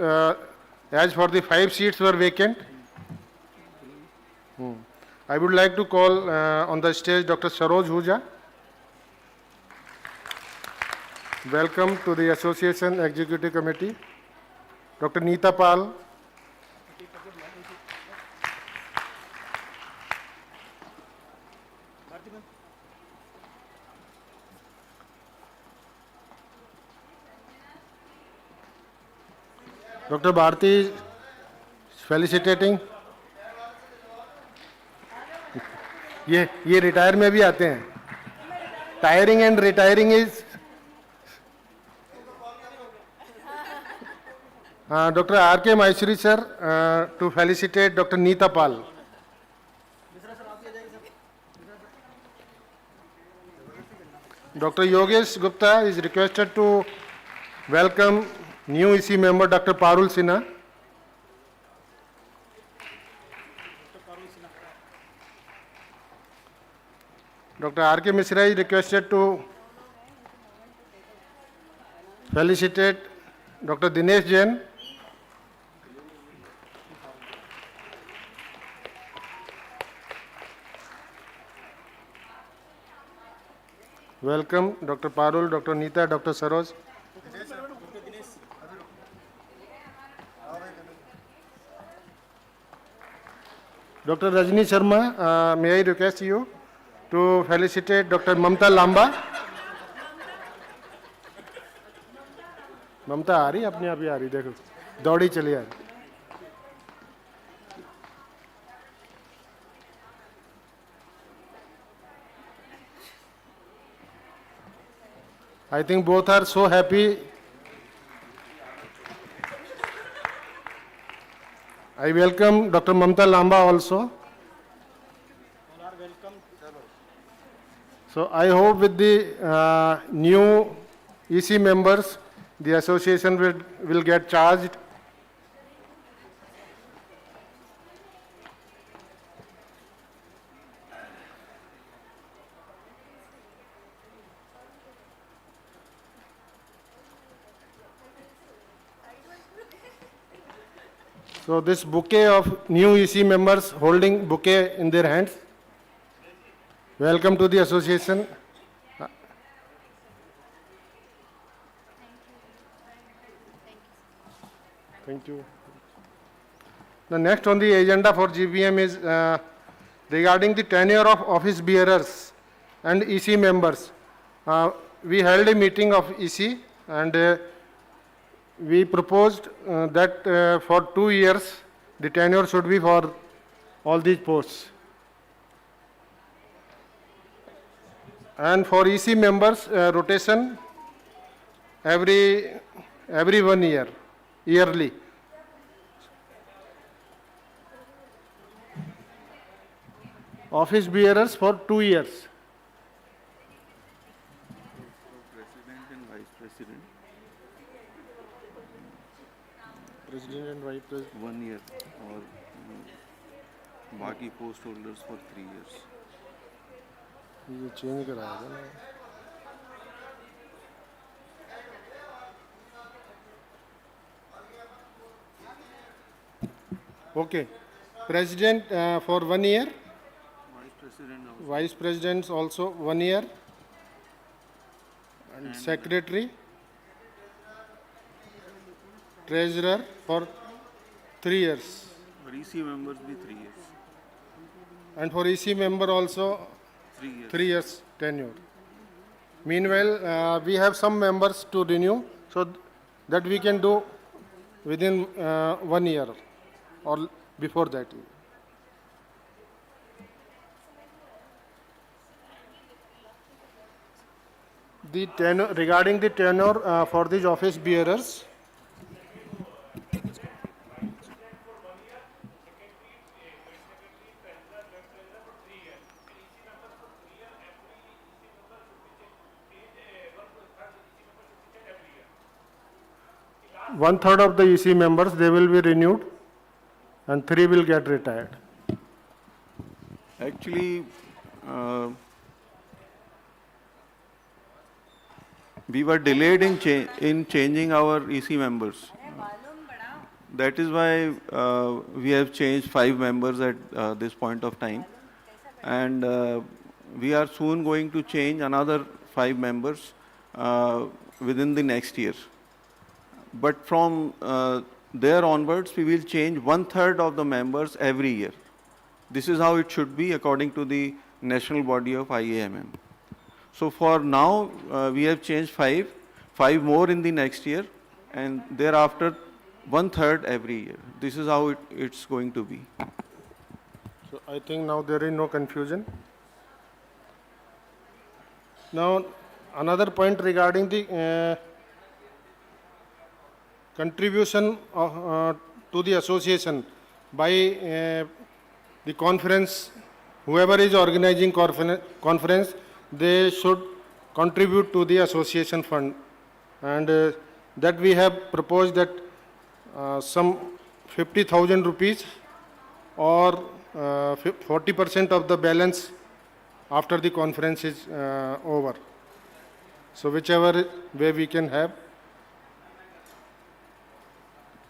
as for the 5 seats were vacant. I would like to call on the stage Dr. Saroj Huja. Welcome to the Association Executive Committee. Dr. Neeta Pal. Dr. Bharti is felicitating. ये retire में भी आते हैं. Tiring and retiring is Dr. R.K. Maheshwari sir to felicitate Dr. Neeta Pal. Dr. Yogesh Gupta is requested to welcome new EC member Dr. Parul Sinha. Dr. R.K. Mishra is requested to felicitate Dr. Dinesh Jain. Welcome Dr. Parul, Dr. Neeta, Dr. Saroj. Dr. Rajni Sharma, may I request you to felicitate Dr. Mamta Lamba. ममता आ रही अपने आप ही आ रही, देखो दौड़ी चली आ रही. I think both are so happy. I welcome Dr. Mamta Lamba also. So I hope with the new EC members, the association will get charged. So this bouquet of new EC members holding bouquet in their hands. Welcome to the association. Thank you. The next on the agenda for GBM is regarding the tenure of office bearers and EC members. We held a meeting of EC and we proposed that for 2 years the tenure should be for all these posts. And for EC members, rotation every 1 year, yearly. Office bearers for 2 years. President and Vice President. President and Vice President. 1 year और बाकी post holders for 3 years. ये change कराया था ना. Okay. President for 1 year. Vice President also. Vice Presidents also 1 year. And Secretary. Treasurer for 3 years. For EC members be 3 years. And for EC member also 3 years. 3 years tenure. Meanwhile, we have some members to renew, so that we can do within 1 year or before that. The tenure, regarding the tenure for these office bearers, one-third of the EC members, they will be renewed and 3 will get retired. Actually, we were delayed in changing our EC members. That is why we have changed 5 members at this point of time. And we are soon going to change another 5 members within the next year. But from there onwards, we will change 1/3 of the members every year. This is how it should be according to the national body of IAMM. So for now, we have changed 5 more in the next year, and thereafter 1/3 every year. This is how it's going to be. So I think now there is no confusion. Now another point regarding the contribution to the association by the conference, whoever is organizing conference, they should contribute to the association fund, and that we have proposed that some 50,000 rupees or 40% of the balance after the conference is over. So whichever way we can have,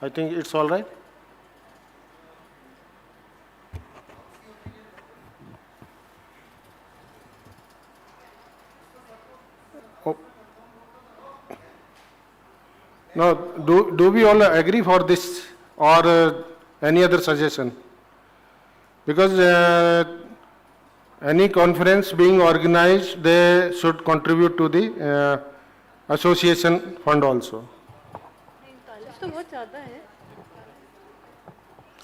I think it's all right. Oh. Now, do we all agree for this or any other suggestion? Because any conference being organized, they should contribute to the association fund also. तो बहुत ज़्यादा है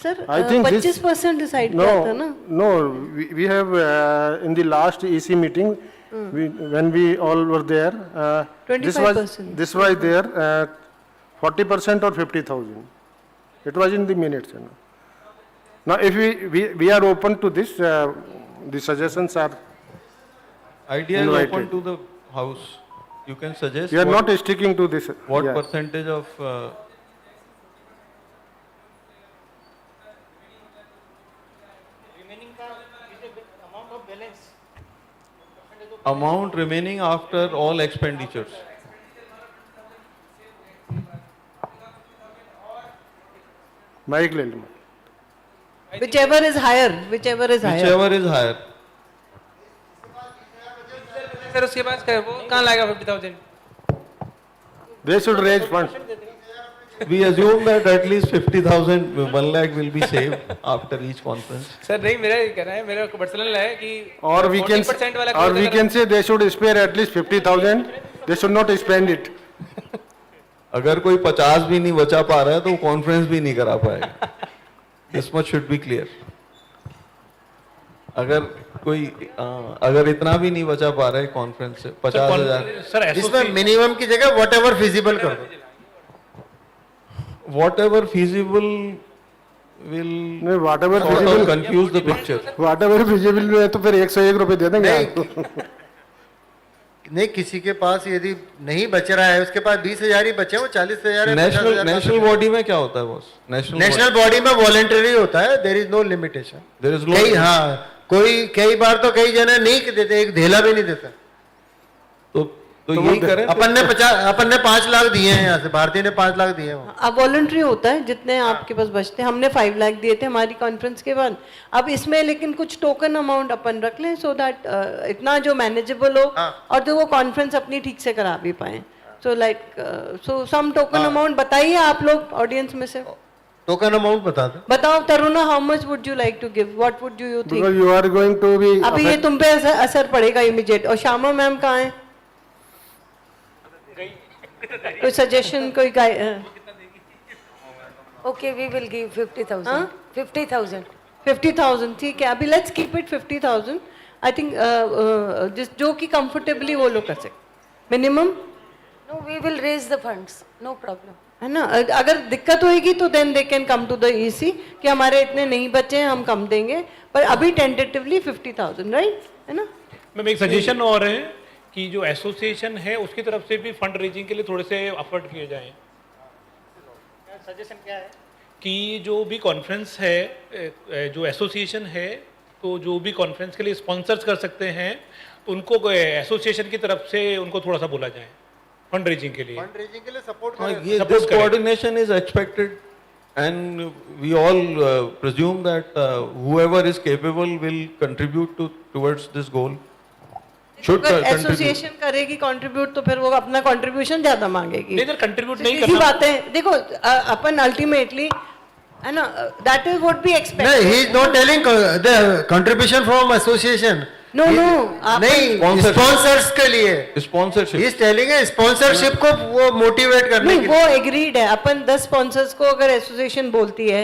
sir. I think 25% decide किया था ना. No, we have in the last EC meeting, when we all were there, 25%. this was there 40% or 50,000. It was in the minutes. You know. Now, if we are open to this, the suggestions are Idea invited. is open to the house. You can suggest. We are not sticking to this. What yeah. percentage of amount remaining after all expenditures? Mic ले लो. Whichever is higher, whichever is higher. Whichever is higher. Sir उसके बाद वो कहाँ लाएगा 50,000? They should raise funds. We assume that at least 50,000, 1 lakh will be saved after each conference. Sir नहीं, मेरा ये कहना है, मेरा पर्सनल है कि Or we can say they should spare at least 50,000. They should not spend it. अगर कोई 50 भी नहीं बचा पा रहा है तो कॉन्फ्रेंस भी नहीं करा पाएगा. This much should be clear. अगर कोई अगर इतना भी नहीं बचा पा रहा है कॉन्फ्रेंस से 50,000, सर इसमें मिनिमम की जगह वॉट एवर फिजिबल कर दो. whatever feasible will नहीं, whatever sort of feasible confuse the picture. whatever feasible है तो फिर 101 रुपए दे देंगे आपको. नहीं, किसी के पास यदि नहीं बच रहा है, उसके पास 20,000 ही बचे, वो 40,000 है. नेशनल बॉडी में क्या होता है बॉस? नेशनल बॉडी में वॉलंटरी होता है. There is no limitation. There is no. हाँ, कई बार तो कई जने नहीं देते, एक धेला भी नहीं देता. तो यही करें. अपन ने 5 लाख दिए हैं यहाँ से, भारतीय ने 5 लाख दिए हैं. अब वॉलंटरी होता है जितने आपके पास बचते हैं. हमने 5 लाख दिए थे हमारी कॉन्फ्रेंस के बाद. अब इसमें लेकिन कुछ टोकन अमाउंट अपन रख लें सो दैट इतना जो मैनेजेबल हो और जो वो कॉन्फ्रेंस अपनी ठीक से करा भी पाए. सो सो सम टोकन अमाउंट बताइए आप लोग ऑडियंस में से. टोकन अमाउंट बता दो. बताओ Taruna, how much would you like to give? What would you think? Because you are going to be अभी ये तुम पे असर पड़ेगा इमीडिएट. और श्यामा मैम कहाँ है? कोई सजेशन, कोई Okay, we will give 50,000. 50,000. 50,000 ठीक है. अभी let's keep it 50,000. I think जो कि कंफर्टेबली वो लोग कर सकते. Minimum No, we will raise the funds. No problem. है ना. अगर दिक्कत होगी तो then they can come to the EC कि हमारे इतने नहीं बचे हैं, हम कम देंगे. पर अभी टेंटेटिवली 50,000, राइट? है ना. मैम एक सजेशन और है कि जो एसोसिएशन है उसकी तरफ से भी फंड रेजिंग के लिए थोड़े से एफर्ट किए जाएं. सजेशन क्या है? कि जो भी कॉन्फ्रेंस है, जो एसोसिएशन है, तो जो भी कॉन्फ्रेंस के लिए स्पॉन्सर्स कर सकते हैं उनको एसोसिएशन की तरफ से उनको थोड़ा सा बोला जाए फंड रेजिंग के लिए. फंड रेजिंग के लिए support This coordination is expected, and we all presume that whoever is capable will contribute towards this goal. Should अगर contribute. एसोसिएशन करेगी कंट्रीब्यूट तो फिर वो अपना कंट्रीब्यूशन ज्यादा मांगेगी. नहीं सर, कंट्रीब्यूट नहीं सीधी करना. बात है. देखो अपन अल्टीमेटली है ना, that is what we expect. नहीं, he is not telling the contribution from association. No नहीं, स्पॉन्सर्स के लिए Sponsorship. he is telling है स्पॉन्सरशिप को वो मोटिवेट करने नहीं, के वो लिए. एग्रीड है. अपन 10 स्पॉन्सर्स को अगर एसोसिएशन बोलती है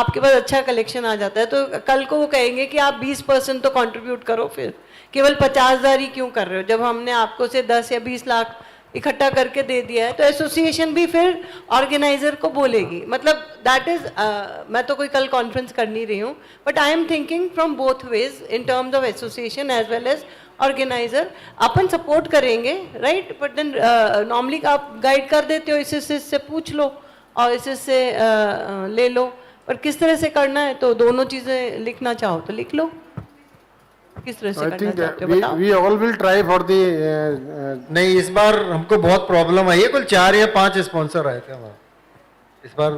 आपके पास अच्छा कलेक्शन आ जाता है तो कल को वो कहेंगे कि आप 20% तो कंट्रीब्यूट करो. फिर केवल 50,000 ही क्यों कर रहे हो जब हमने आपको से 10 या 20 लाख इकट्ठा करके दे दिया है. तो एसोसिएशन भी फिर ऑर्गेनाइजर को बोलेगी. मतलब दैट इज मैं तो कोई कल कॉन्फ्रेंस कर नहीं रही हूँ, but I am thinking from both ways in terms of association as well as organiser. अपन सपोर्ट करेंगे, राइट? बट देन नॉर्मली आप गाइड कर देते हो, इससे पूछ लो और इससे ले लो. पर किस तरह से करना है तो दोनों चीजें लिखना चाहो तो लिख लो. किस तरह से I करना think चाहते हो बताओ. we all will try for the नहीं, इस बार हमको बहुत प्रॉब्लम आई है. कुल 4 या 5 स्पॉन्सर आए थे हमारे इस बार.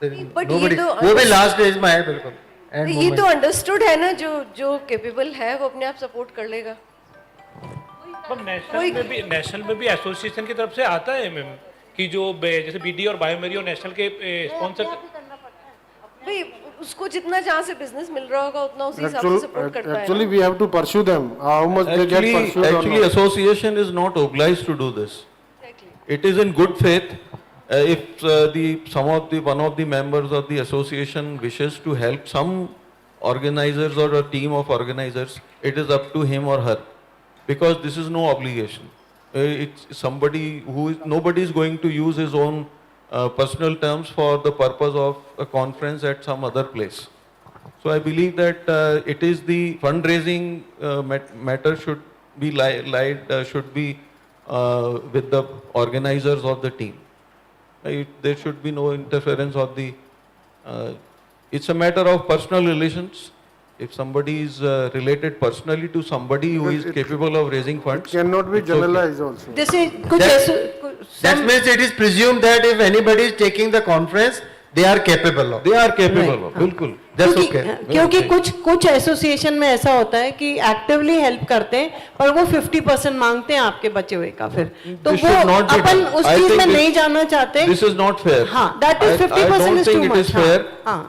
but Nobody, ये तो वो भी लास्ट स्टेज में आए बिल्कुल. End ये तो moment. अंडरस्टूड है ना, जो कैपेबल है वो अपने आप सपोर्ट कर लेगा. नेशनल में भी एसोसिएशन की तरफ से आता है मैम कि जो जैसे बीडी और बायोमेरी और नेशनल के स्पॉन्सर. भाई उसको जितना जहाँ से बिजनेस मिल रहा होगा उतना उसी हिसाब से सपोर्ट करता है. actually we have to pursue them. How much they get pursued or Actually, not. association is not obliged to do this. It is in good faith. If one of the members of the association wishes to help some organizers or a team of organizers, it is up to him or her, because this is no obligation. It's somebody nobody is going to use his own personal terms for the purpose of a conference at some other place. So I believe that it is the fundraising matter should be should be with the organizers of the team. There should be no interference of the. It's a matter of personal relations. If somebody is related personally to somebody who is capable of raising funds, cannot be it's generalized also. जैसे कुछ That means it is presumed that if anybody is taking the conference, they are capable of. They are capable of. बिल्कुल. That's okay. क्योंकि कुछ association में ऐसा होता है कि एक्टिवली हेल्प करते हैं पर वो 50% मांगते हैं आपके बचे हुए का. फिर तो This वो should not be upon done. उस I चीज think में this- नहीं जाना चाहते. This is not fair. हाँ, that is I 50% don't is too think it much. is fair. हाँ.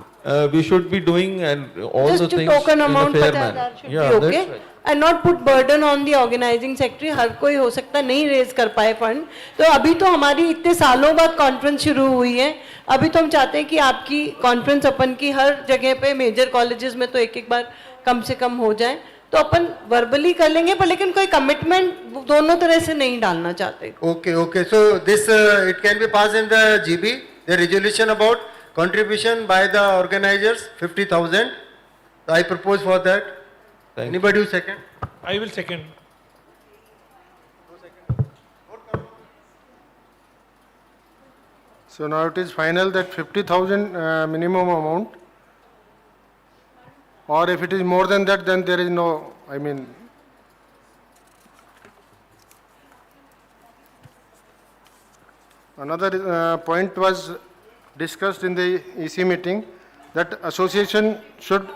we should be doing and all the Just to things token in a amount fair 50,000 manner. should Yeah, be that's okay. right. And not put burden on the organizing secretary. हर कोई हो सकता नहीं raise कर पाए fund. तो अभी तो हमारी इतने सालों बाद कॉन्फ्रेंस शुरू हुई है. अभी तो हम चाहते हैं कि आपकी कॉन्फ्रेंस अपन की हर जगह पे मेजर कॉलेजेस में तो एक बार कम से कम हो जाए. तो अपन वर्बली कर लेंगे पर लेकिन कोई कमिटमेंट दोनों तरह से नहीं डालना चाहते. Okay, okay. So this it can be passed in the GB, the resolution about contribution by the organizers 50,000. So I propose for that. Anybody who second? I will second. So now it is final that 50,000 minimum amount, or if it is more than that, then there is no, I mean, another point was discussed in the EC meeting that association should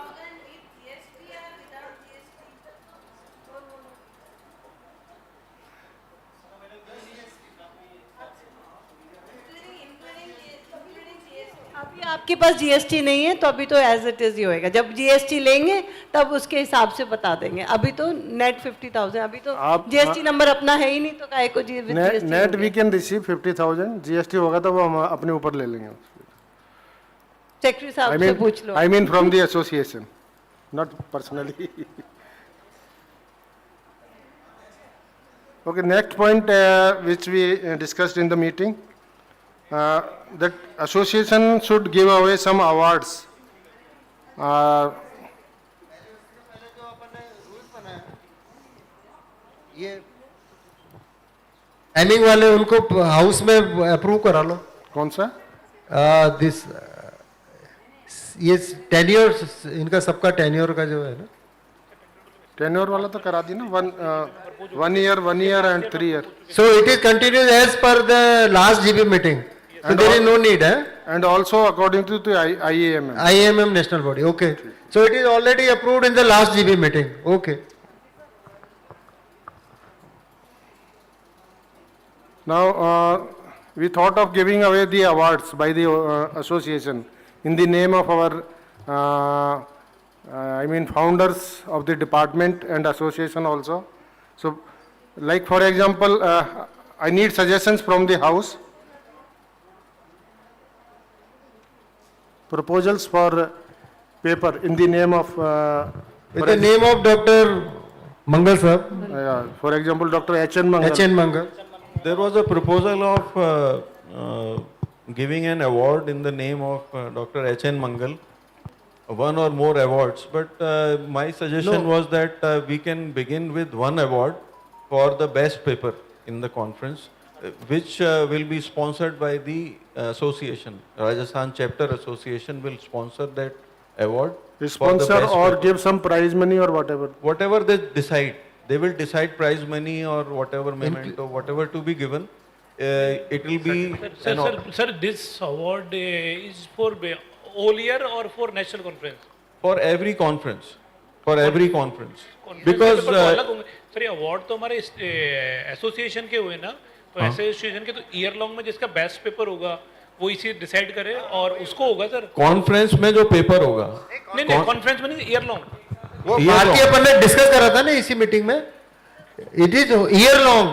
अभी आपके पास GST नहीं है तो अभी तो as it is he होएगा. जब GST लेंगे तब उसके हिसाब से बता देंगे. अभी तो नेट 50,000. अभी तो जीएसटी नंबर अपना है ही नहीं तो काहे को GST. Net we can receive 50,000. GST होगा तो वो हम अपने ऊपर ले लेंगे. सेक्रेटरी साहब से पूछ लो. I mean from the association, not personally. Okay, next point which we discussed in the meeting, that association should give away some awards. ये एमिंग वाले उनको हाउस में अप्रूव करा लो. कौन सा? दिस ये टेन्योर इनका सबका टेन्योर का जो है ना. टेन्योर वाला तो करा दी ना. 1 year, 1 year and 3 year. So it is continued as per the last GB meeting. So there is no need, eh? And also according to the IAMM. IAMM national body. Okay. So it is already approved in the last GB meeting. Okay. Now we thought of giving away the awards by the association in the name of our I mean founders of the department and association also. So like for example, I need suggestions from the house. Proposals for paper in the name of In the name of Dr. Mangal sir. For example, Dr. H.N. Mangal. H.N. Mangal. There was a proposal of giving an award in the name of Dr. H.N. Mangal, one or more awards, but my suggestion was that we can begin with one award for the best paper in the conference, which will be sponsored by the association. Rajasthan Chapter Association will sponsor that award. Sponsor or give some prize money or whatever. Whatever they decide. They will decide prize money or whatever memento, whatever to be given. It will be... Sir, this award is for all year or for national conference? For every conference. For every conference. Because... sir ये award तो हमारे association के हुए ना, तो association के तो year long में जिसका बेस्ट पेपर होगा वो इसी डिसाइड करे और उसको होगा सर. कॉन्फ्रेंस में जो पेपर होगा. नहीं कॉन्फ्रेंस में नहीं, ईयर लॉन्ग. वो बाकी अपन ने डिस्कस करा था ना इसी मीटिंग में. It is year long.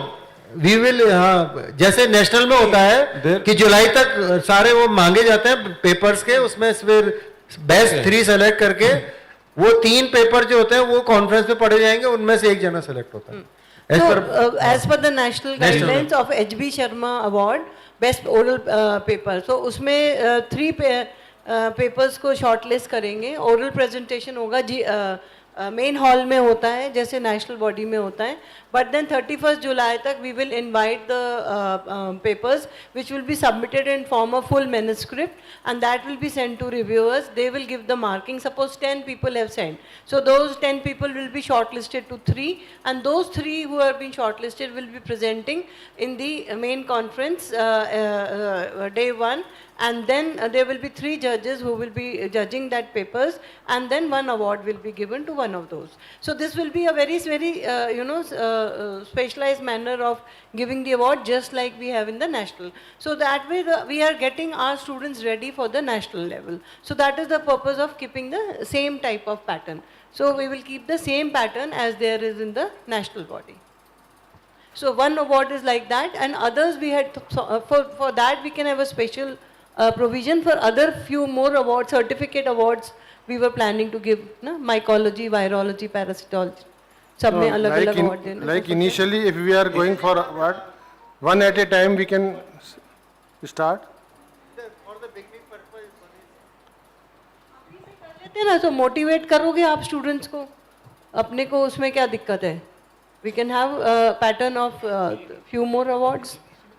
We will, हाँ, जैसे नेशनल में होता है कि जुलाई तक सारे वो मांगे जाते हैं पेपर्स के, उसमें फिर बेस्ट 3 सेलेक्ट करके वो 3 पेपर जो होते हैं वो कॉन्फ्रेंस में पढ़े जाएंगे, उनमें से एक जना सेलेक्ट होता है. As per the national guidelines of HB Sharma Award, best oral paper. So उसमें 3 papers को shortlist करेंगे. Oral presentation होगा मेन हॉल में होता है जैसे नेशनल बॉडी में होता है. बट देन 31 जुलाई तक we will invite the papers which will be submitted in form of full manuscript and that will be send to reviewers. They will give the marking. Suppose 10 people have sent, so those 10 people will be shortlisted to 3, and those 3 who have been shortlisted will be presenting in the main conference day 1. And then there will be 3 judges who will be judging that papers, and then 1 award will be given to one of those. So this will be a very specialized manner of giving the award, just like we have in the national. So that way we are getting our students ready for the national level. So that is the purpose of keeping the same type of pattern. So we will keep the same pattern as there is in the national body. So one award is like that, and others we had, for that we can have a special provision for other few more awards, certificate awards we were planning to give, na? Mycology, virology, parasitology. सब में अलग-अलग award देना. Like initially, if we are going for award, one at a time we can start. For the beginning purpose, लेते ना, तो motivate करोगे आप students को, अपने को उसमें क्या दिक्कत है? We can have a pattern of few more awards.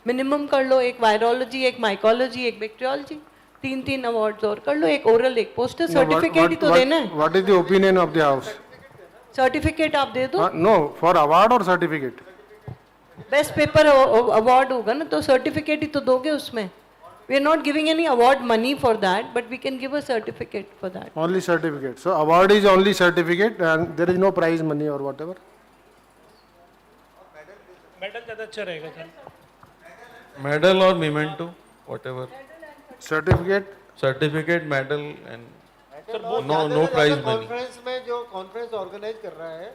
Minimum कर लो, एक virology, एक mycology, एक bacteriology, 3 awards और कर लो, एक oral, एक poster, certificate ही तो देना है. What is the opinion of the house? Certificate आप दे दो. No, for award or certificate? Best paper award होगा ना, तो certificate ही तो दोगे उसमें. We are not giving any award money for that, but we can give a certificate for that. Only certificate. So award is only certificate, and there is no prize money or whatever. Medal ज़्यादा अच्छा रहेगा sir. Medal or memento, whatever. Certificate, medal, and no prize money. Conference में जो conference organise कर रहा है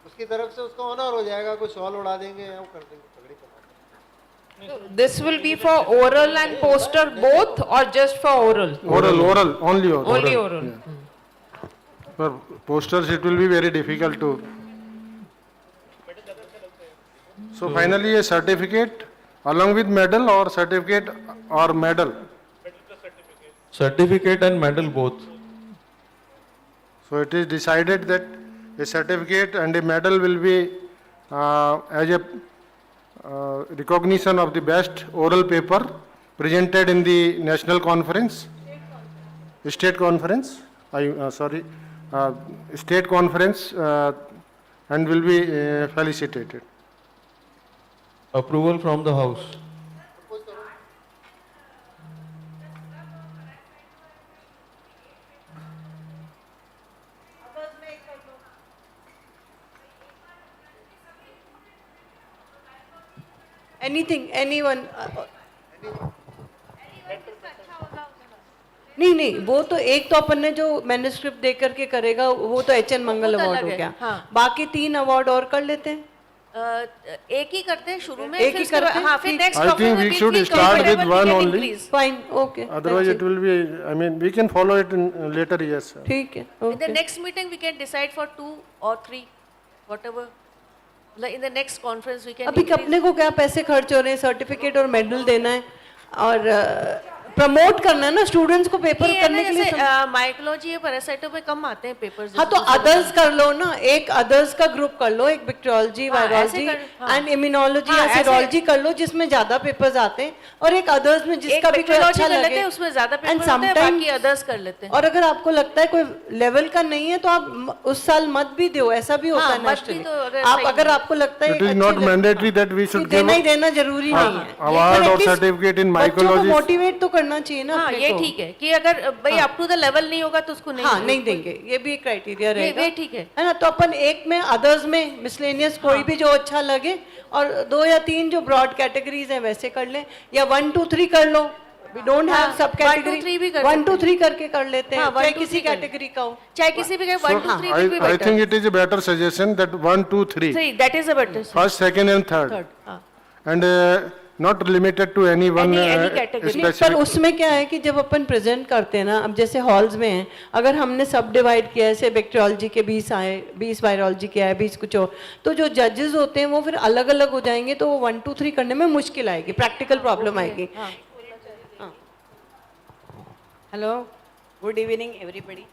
उसकी तरफ से उसका ऑनर हो जाएगा, कोई सवाल उड़ा देंगे या वो कर देंगे, पगड़ी पकड़. This will be for oral and poster both, or just for oral? Oral, only oral. Only oral. Yeah. For posters it will be very difficult to. So finally a certificate along with medal, or certificate or medal? Certificate and medal both. So it is decided that a certificate and a medal will be as a recognition of the best oral paper presented in the national conference, state conference, state conference, and will be felicitated. Approval from the house. Anything, anyone. नहीं, वो तो एक तो अपन ने जो manuscript दे करके करेगा वो तो एचएन मंगल अवार्ड हो गया. हाँ. बाकी 3 अवार्ड और कर लेते हैं. एक ही करते हैं शुरू में, एक ही करते हैं. हाँ, फिर next I think we should start with one only. Fine, okay. Otherwise it will be, I mean, we can follow it in later years. ठीक है. In the Okay. next meeting we can decide for 2 or 3, whatever. Like in the next conference we can. अभी अपने को क्या पैसे खर्च हो रहे हैं, सर्टिफिकेट और मेडल देना है और प्रमोट करना है ना स्टूडेंट्स को पेपर करने के लिए. माइकोलॉजी या पैरासाइटो में कम आते हैं पेपर्स. हाँ, तो अदर्स कर लो ना, एक अदर्स का ग्रुप कर लो, एक बैक्टीरियोलॉजी, वायरोलॉजी एंड इम्यूनोलॉजी या सीरोलॉजी कर लो जिसमें ज्यादा पेपर्स आते हैं, और एक अदर्स में जिसका भी कोई अच्छा लगे उसमें ज्यादा एंड पेपर होते हैं, समटाइम बाकी अदर्स कर लेते हैं. और अगर आपको लगता है कोई लेवल का नहीं है तो आप उस साल मत भी दो, ऐसा भी होता है नेशनली. आप अगर आपको लगता है It is not mandatory that we should give देना ही देना जरूरी नहीं है. award or certificate in mycology. Motivate तो करना चाहिए ना. हाँ, ये ठीक है कि अगर भाई अप टू द लेवल नहीं होगा तो उसको नहीं. हाँ, नहीं देंगे, ये भी एक क्राइटेरिया रहेगा. ये ठीक है ना. तो अपन एक में अदर्स में मिसलेनियस कोई भी जो अच्छा लगे, और 2 या 3 जो ब्रॉड कैटेगरीज हैं वैसे कर लें, या 1 2 3 कर लो. We don't have सब कैटेगरी. 1 2 3 करके कर लेते हैं, चाहे किसी कैटेगरी का हो, चाहे किसी भी 1 2 3 भी I think it is a better suggestion that 1 2 3. That is a better. First, second and third. And not limited to any one पर specific. उसमें क्या है कि जब अपन प्रेजेंट करते हैं ना, अब जैसे हॉल्स में हैं, अगर हमने सब डिवाइड किया है, जैसे बैक्टीरियोलॉजी के 20 आए, 20 वायरोलॉजी के आए, 20 कुछ और, तो जो जजेस होते हैं वो फिर अलग अलग हो जाएंगे, तो वो 1 2 3 करने में मुश्किल आएगी, प्रैक्टिकल प्रॉब्लम आएगी. Hello, good evening everybody.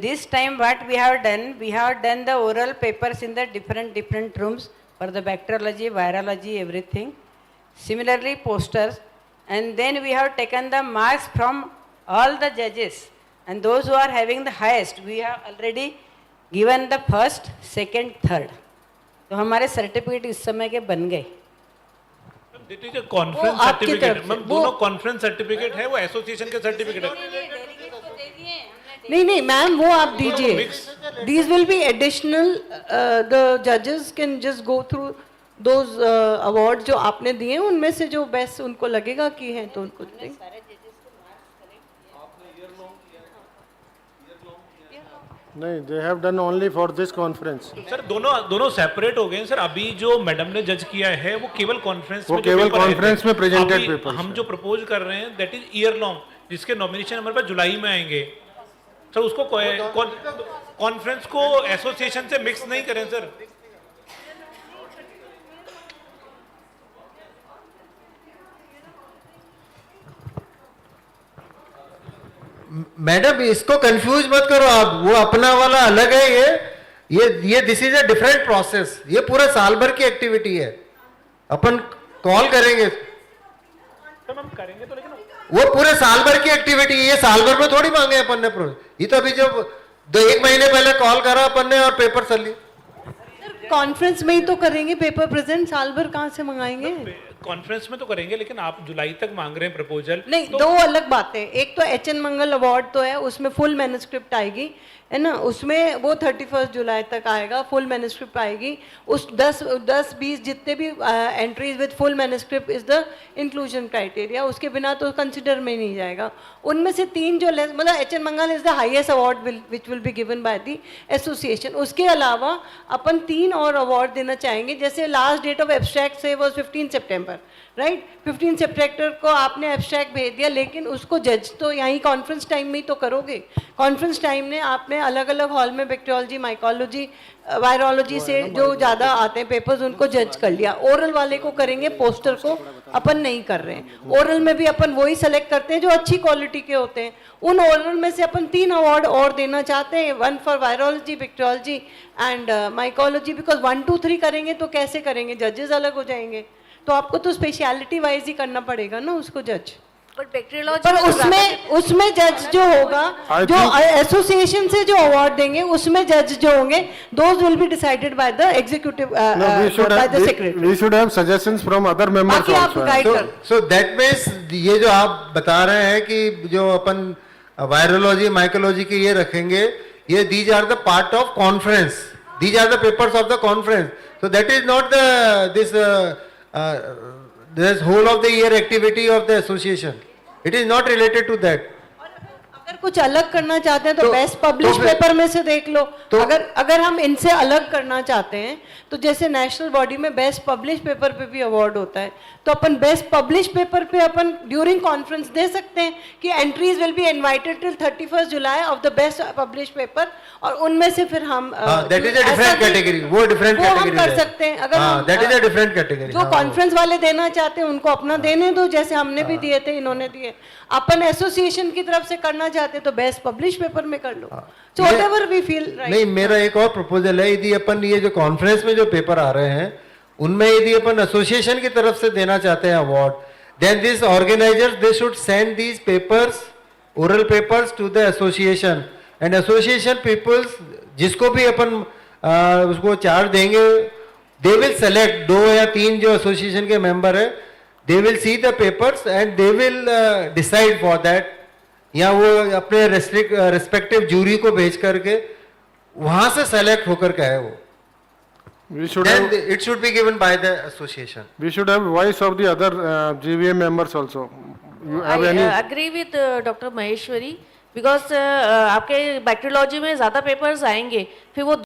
This time what we have done the oral papers in the different rooms for the bacteriology, virology, everything. Similarly posters, and then we have taken the marks from all the judges, and those who are having the highest, we have already given the first, second, third. तो हमारे certificate इस समय के बन गए. Conference certificate, दोनों conference certificate है, वो एसोसिएशन के सर्टिफिकेट है. नहीं मैम, वो आप दीजिए. These will be additional, the judges can just go through those awards जो आपने दिए हैं, उनमें से जो best उनको लगेगा कि हैं तो उनको देंगे। नहीं, they have done only for this conference. Sir दोनों सेपरेट हो गए हैं सर। अभी जो मैडम ने जज किया है वो केवल कॉन्फ्रेंस में, वो केवल कॉन्फ्रेंस में प्रेजेंटेड पेपर। हम जो प्रपोज कर रहे हैं दैट इज ईयर लॉन्ग, जिसके नॉमिनेशन हमारे पास जुलाई में आएंगे सर। उसको कॉन्फ्रेंस को एसोसिएशन से मिक्स नहीं करें सर। मैडम इसको कंफ्यूज मत करो आप, वो अपना वाला अलग है, ये this is a different process. ये पूरा साल भर की एक्टिविटी है, अपन कॉल करेंगे तो हम करेंगे तो, लेकिन वो पूरे साल भर की एक्टिविटी है, ये साल भर में थोड़ी मांगे अपन ने। ये तो अभी जब 1 महीने पहले कॉल करा अपन ने और पेपर चल लिए। कॉन्फ्रेंस में ही तो करेंगे पेपर प्रेजेंट, साल भर कहाँ से मंगाएंगे? कॉन्फ्रेंस में तो करेंगे, लेकिन आप जुलाई तक मांग रहे हैं प्रपोजल। नहीं, दो अलग बातें। एक तो एचएन मंगल अवार्ड तो है, उसमें फुल मैन्युस्क्रिप्ट आएगी, है ना, उसमें वो 31 जुलाई तक आएगा, फुल मैन्युस्क्रिप्ट आएगी। उस 10-20 जितने भी entries with full manuscript is the inclusion criteria, उसके बिना तो कंसिडर में नहीं जाएगा। उनमें से 3 जो मतलब HN Mangal is the highest award which will be given by the association. उसके अलावा अपन 3 और अवार्ड देना चाहेंगे। जैसे लास्ट डेट ऑफ एब्स्ट्रैक्ट से वॉज 15 सितंबर, राइट? 15 सितंबर को आपने एब्स्ट्रैक्ट भेज दिया, लेकिन उसको जज तो यहीं कॉन्फ्रेंस टाइम में ही तो करोगे। कॉन्फ्रेंस टाइम में आपने अलग अलग हॉल में बैक्टीरियोलॉजी, माइकोलॉजी, वायरोलॉजी से जो ज़्यादा आते हैं पेपर्स, उनको जज कर लिया। ओरल वाले को करेंगे, पोस्टर को अपन नहीं कर रहे हैं। ओरल में भी अपन वही सेलेक्ट करते हैं जो अच्छी क्वालिटी के होते हैं। उन ओरल में से अपन 3 अवार्ड और देना चाहते हैं, 1 for virology, bacteriology and mycology. Because 1, 2, 3 करेंगे तो कैसे करेंगे, जजेस अलग हो जाएंगे। तो आपको तो स्पेशलिटी वाइज ही करना पड़ेगा ना उसको जज। बट बैक्टीरियोलॉजी पर उसमें जज जो होगा, जो एसोसिएशन से जो अवार्ड देंगे, उसमें जज जो होंगे, those will be decided by the executive, by the secretary. We should have suggestions from other members बाकी आप also. गाइड कर। So that means ये जो आप बता रहे हैं कि जो अपन वायरोलॉजी, माइकोलॉजी के ये रखेंगे, ये these are the part of conference, these are the papers of the conference. So that is not this whole of the year activity of the association. It is not related to that. अगर कुछ अलग करना चाहते हैं तो best publish paper में से देख लो। अगर हम इनसे अलग करना चाहते हैं तो जैसे नेशनल बॉडी में बेस्ट पब्लिश पेपर पे भी अवार्ड होता है, तो अपन बेस्ट पब्लिश पेपर पे अपन ड्यूरिंग कॉन्फ्रेंस दे सकते हैं कि entries will be invited till 31 July of the best publish paper, और उनमें से फिर हम that is a different category, वो डिफरेंट कैटेगरी कर सकते हैं। अगर that is a different category. जो कॉन्फ्रेंस वाले देना चाहते हैं उनको अपना देने दो, जैसे हमने भी दिए थे, इन्होंने दिए। अपन एसोसिएशन की तरफ से करना चाहते तो बेस्ट पब्लिश पेपर में कर लो। So whatever we feel right. नहीं, मेरा एक और प्रपोजल है, यदि अपन ये जो कॉन्फ्रेंस में जो पेपर आ रहे हैं उनमें यदि अपन एसोसिएशन की तरफ से देना चाहते हैं award, then this organisers they should send these papers, oral papers to the association, and association peoples जिसको भी अपन उसको चार्ज देंगे, दे विल सेलेक्ट 2 या 3 जो एसोसिएशन के मेंबर है, they will see the papers and they will decide for that, या वो अपने respective jury को भेज करके वहां से select होकर के है वो। Then it should be given by the association. We should have voice of the other GVM members also. You have any? I agree with Dr. Maheshwari, because आपके बैक्टीरियोलॉजी में ज़्यादा पेपर्स आएंगे, फिर वो